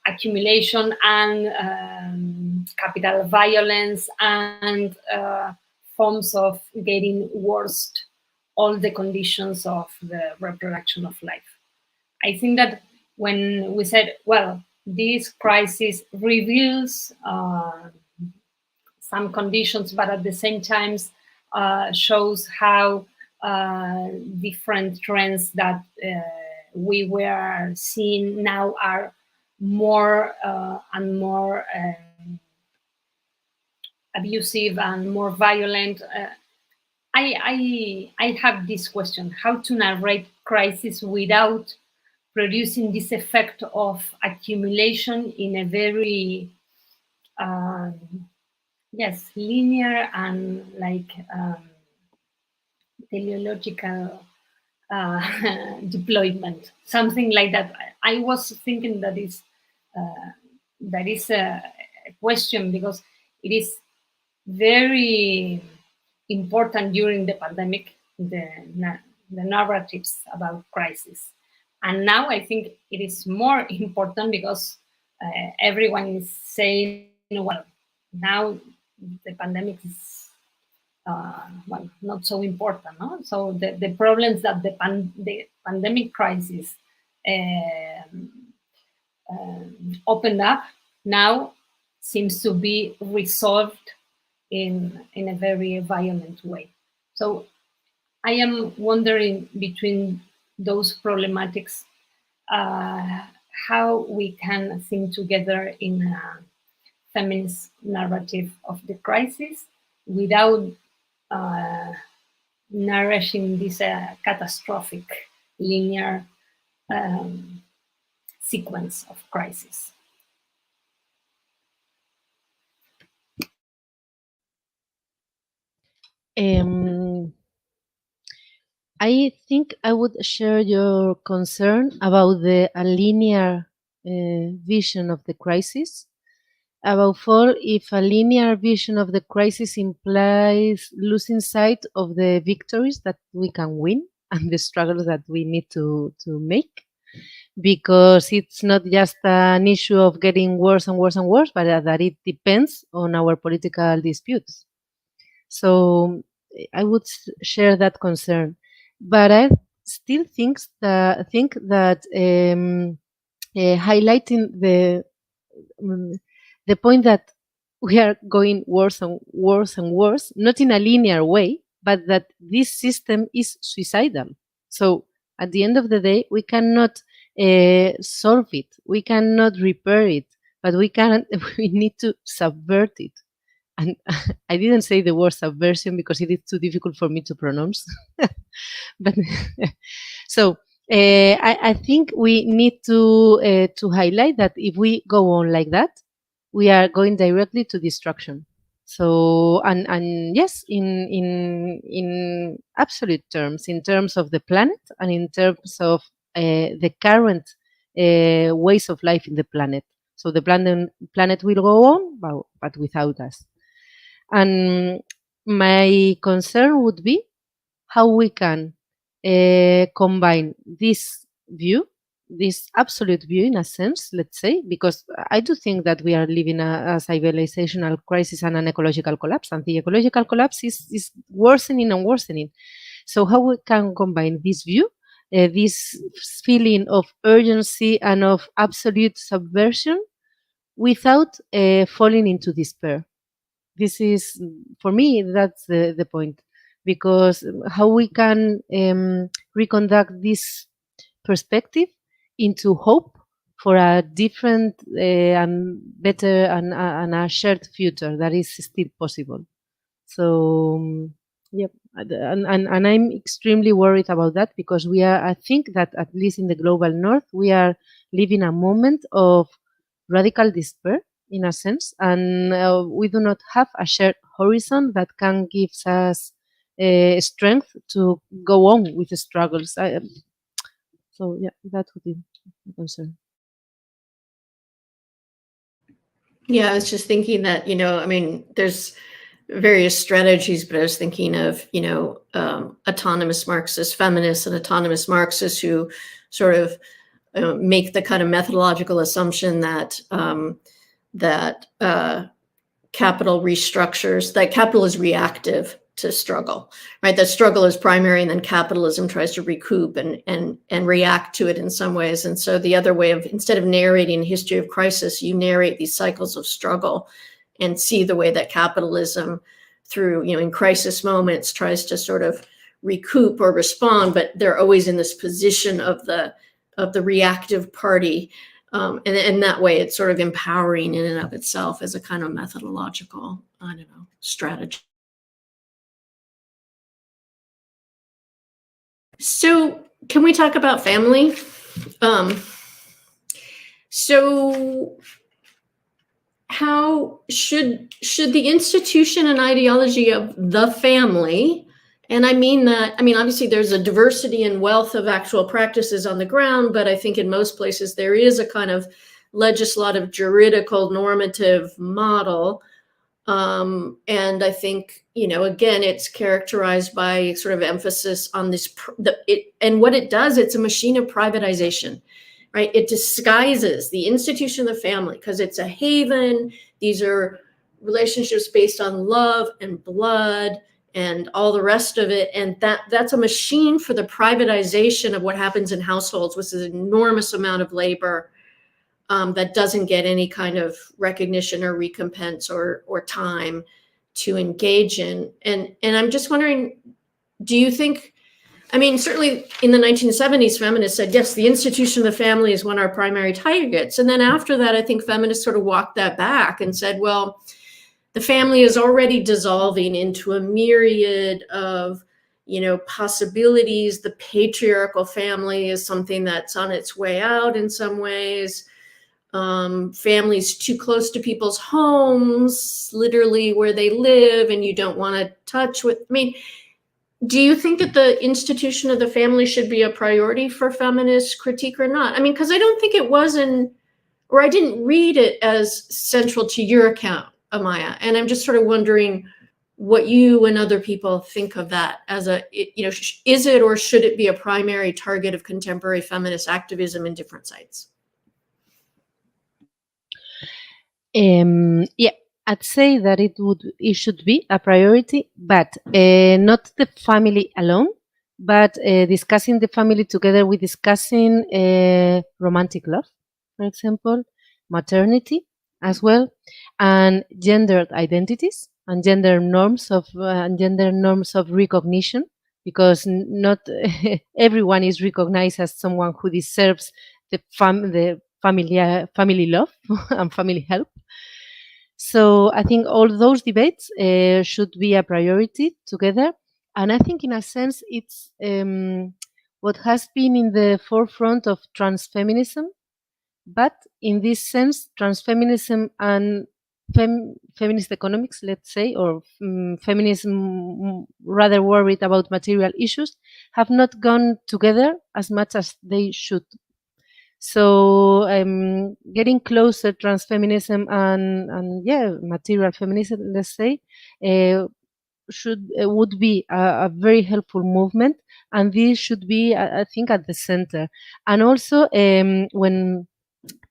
S5: accumulation and capital violence and forms of getting worse all the conditions of the reproduction of life. I think that when we said, well, this crisis reveals some conditions, but at the same time shows how different trends that we were seeing now are more and more abusive and more violent. I have this question: how to narrate crisis without producing this effect of accumulation in a very yes, linear and like teleological deployment, something like that. I was thinking that is a question, because it is very important during the pandemic, the narratives about crisis. And now I think it is more important because everyone is saying, well, now the pandemic is well, not so important, no? So the problems that the pandemic crisis opened up now seems to be resolved in a very violent way. So I am wondering, between those problematics, how we can think together in a feminist narrative of the crisis without nourishing this catastrophic linear sequence of crisis.
S3: I think I would share your concern about the linear vision of the crisis. About if a linear vision of the crisis implies losing sight of the victories that we can win and the struggles that we need to make, because it's not just an issue of getting worse and worse and worse, but that it depends on our political disputes. So I would share that concern, but I still think that highlighting the point that we are going worse and worse and worse, not in a linear way, but that this system is suicidal. So at the end of the day, we cannot solve it, we cannot repair it, but we need to subvert it. And I didn't say the word subversion because it is too difficult for me to pronounce. But so I think we need to highlight that if we go on like that, we are going directly to destruction. So and yes, in absolute terms, in terms of the planet and in terms of the current ways of life in the planet. So the planet will go on, but without us. And my concern would be how we can combine this view, this absolute view in a sense, let's say, because I do think that we are living a civilizational crisis and an ecological collapse, and the ecological collapse is worsening and worsening. So how we can combine this view, this feeling of urgency and of absolute subversion without falling into despair. This is, for me, that's the point, because how we can reconduct this perspective into hope for a different and better and a shared future that is still possible. So, yep, and I'm extremely worried about that, because I think that at least in the global north, we are living a moment of radical despair, in a sense, and we do not have a shared horizon that can give us strength to go on with the struggles. So yeah, that would be a concern.
S2: Yeah, I was just thinking that, I mean, there's various strategies, but I was thinking of, autonomous Marxist feminists and autonomous Marxists who sort of make the kind of methodological assumption that capital restructures, that capital is reactive to struggle, right? That struggle is primary, and then capitalism tries to recoup and react to it in some ways. And so the other way of, instead of narrating a history of crisis, you narrate these cycles of struggle and see the way that capitalism, through, in crisis moments, tries to sort of recoup or respond, but they're always in this position of the reactive party, And that way it's sort of empowering in and of itself as a kind of methodological, I don't know, strategy. So can we talk about family? So how should the institution and ideology of the family, and I mean that, I mean, obviously there's a diversity and wealth of actual practices on the ground, but I think in most places there is a kind of legislative, juridical, normative model. And I think, you know, again, it's characterized by sort of emphasis on this, and what it does, it's a machine of privatization, right? It disguises the institution of the family because it's a haven. These are relationships based on love and blood and all the rest of it. And that's a machine for the privatization of what happens in households, which is an enormous amount of labor that doesn't get any kind of recognition or recompense or time to engage in. And I'm just wondering, do you think, I mean, certainly in the 1970s, feminists said, yes, the institution of the family is one of our primary targets. And then after that, I think feminists sort of walked that back and said, well, the family is already dissolving into a myriad of, you know, possibilities. The patriarchal family is something that's on its way out in some ways. Families too close to people's homes, literally where they live, and you don't want to touch with. I mean, do you think that the institution of the family should be a priority for feminist critique or not? I mean, because I don't think it was or I didn't read it as central to your account, Amaia. And I'm just sort of wondering what you and other people think of that as you know, is it or should it be a primary target of contemporary feminist activism in different sites?
S3: Yeah, I'd say that it should be a priority, but not the family alone, but discussing the family together with discussing romantic love, for example, maternity as well, and gendered identities and gender norms of recognition, because not everyone is recognized as someone who deserves the family love and family help. So I think all those debates should be a priority together. And I think in a sense, it's what has been in the forefront of transfeminism. But in this sense, transfeminism and feminist economics, let's say, or feminism rather worried about material issues, have not gone together as much as they should. So getting closer transfeminism and material feminism, let's say, would be a very helpful movement, and this should be, I think, at the center. And also when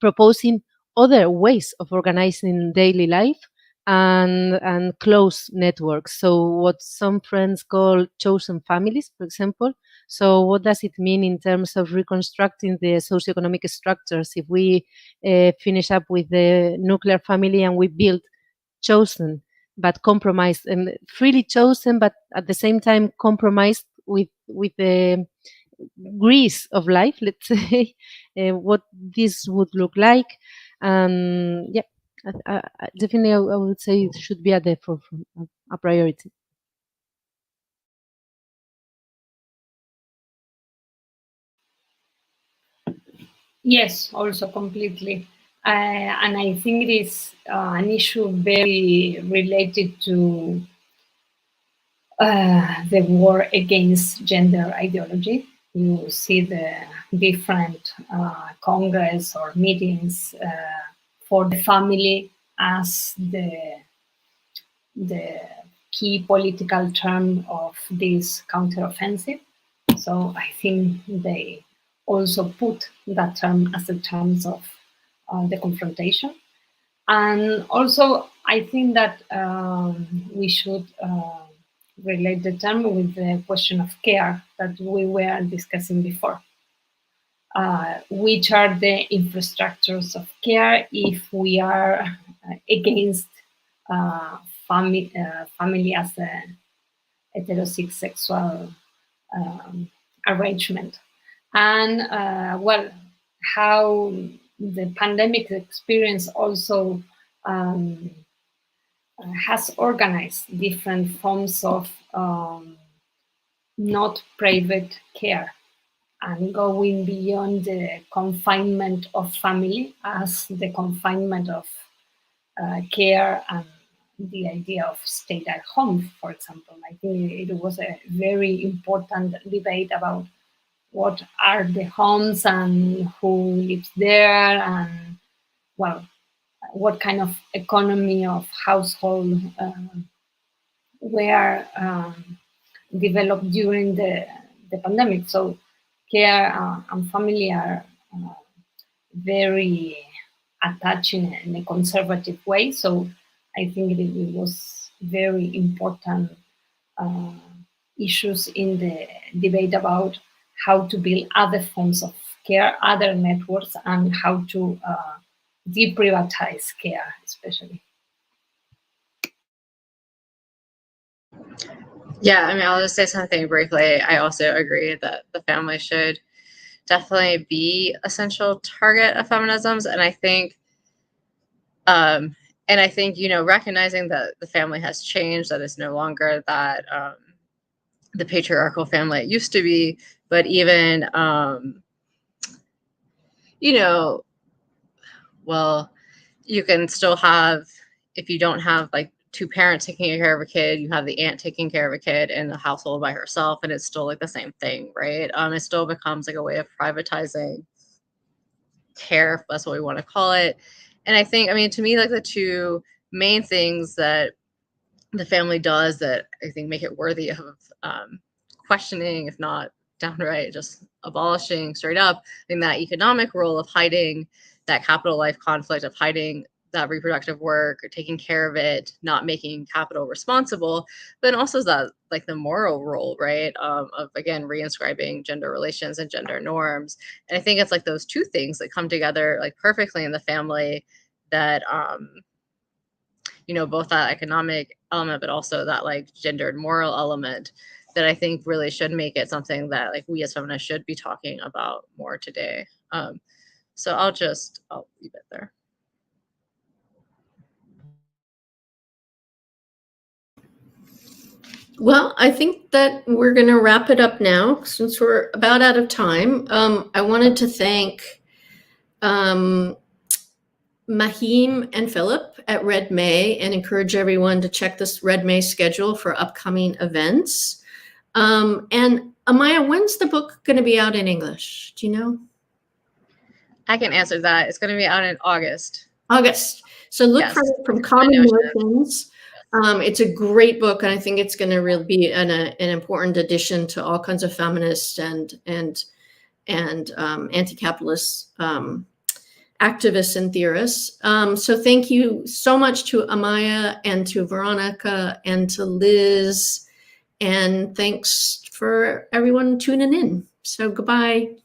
S3: proposing other ways of organizing daily life and close networks. So what some friends call chosen families, for example. So what does it mean in terms of reconstructing the socioeconomic structures if we finish up with the nuclear family and we build chosen but compromised, and freely chosen, but at the same time compromised with the grease of life, let's say, what this would look like. Definitely I would say it should be at the forefront, a priority.
S5: Yes, also completely. And I think it is an issue very related to the war against gender ideology. You see the different congress or meetings for the family as the key political term of this counteroffensive. So I think they also put that term as the terms of the confrontation. And also, I think that we should relate the term with the question of care that we were discussing before. Which are the infrastructures of care if we are against family as a heterosexual arrangement? And well, how the pandemic experience also has organized different forms of not private care and going beyond the confinement of family as the confinement of care and the idea of stay at home, for example. I think it was a very important debate about what are the homes and who lives there, and well, what kind of economy of household were developed during the pandemic. So care and family are very attached in a conservative way. So I think it was very important issues in the debate about how to build other forms of care, other networks, and how to deprivatize care, especially.
S4: Yeah, I mean, I'll just say something briefly. I also agree that the family should definitely be a central target of feminisms, and I think, you know, recognizing that the family has changed, that it's no longer that the patriarchal family it used to be, but even, you know, well, you can still have, if you don't have like two parents taking care of a kid, you have the aunt taking care of a kid in the household by herself, and it's still like the same thing, right? It still becomes like a way of privatizing care, if that's what we want to call it. And I think, I mean, to me, like the two main things that the family does that I think make it worthy of questioning, if not downright just abolishing straight up, in that economic role of hiding that capital life conflict, of hiding that reproductive work, or taking care of it, not making capital responsible, but also that like the moral role, right, of again reinscribing gender relations and gender norms. And I think it's like those two things that come together like perfectly in the family, that you know, both that economic element, but also that like gendered moral element, that I think really should make it something that like we as feminists should be talking about more today. So I'll leave it there.
S2: Well, I think that we're going to wrap it up now since we're about out of time. I wanted to thank Mahim and Philip at Red May and encourage everyone to check this Red May schedule for upcoming events. And Amaia, when's the book going to be out in English? Do you know?
S4: I can answer that. It's going to be out in August.
S2: August. So look
S4: Yes.
S2: for it from Common Notions. It's a great book, and I think it's going to really be an important addition to all kinds of feminists and anti-capitalist activists and theorists. So thank you so much to Amaia and to Veronica and to Liz, and thanks for everyone tuning in. So goodbye.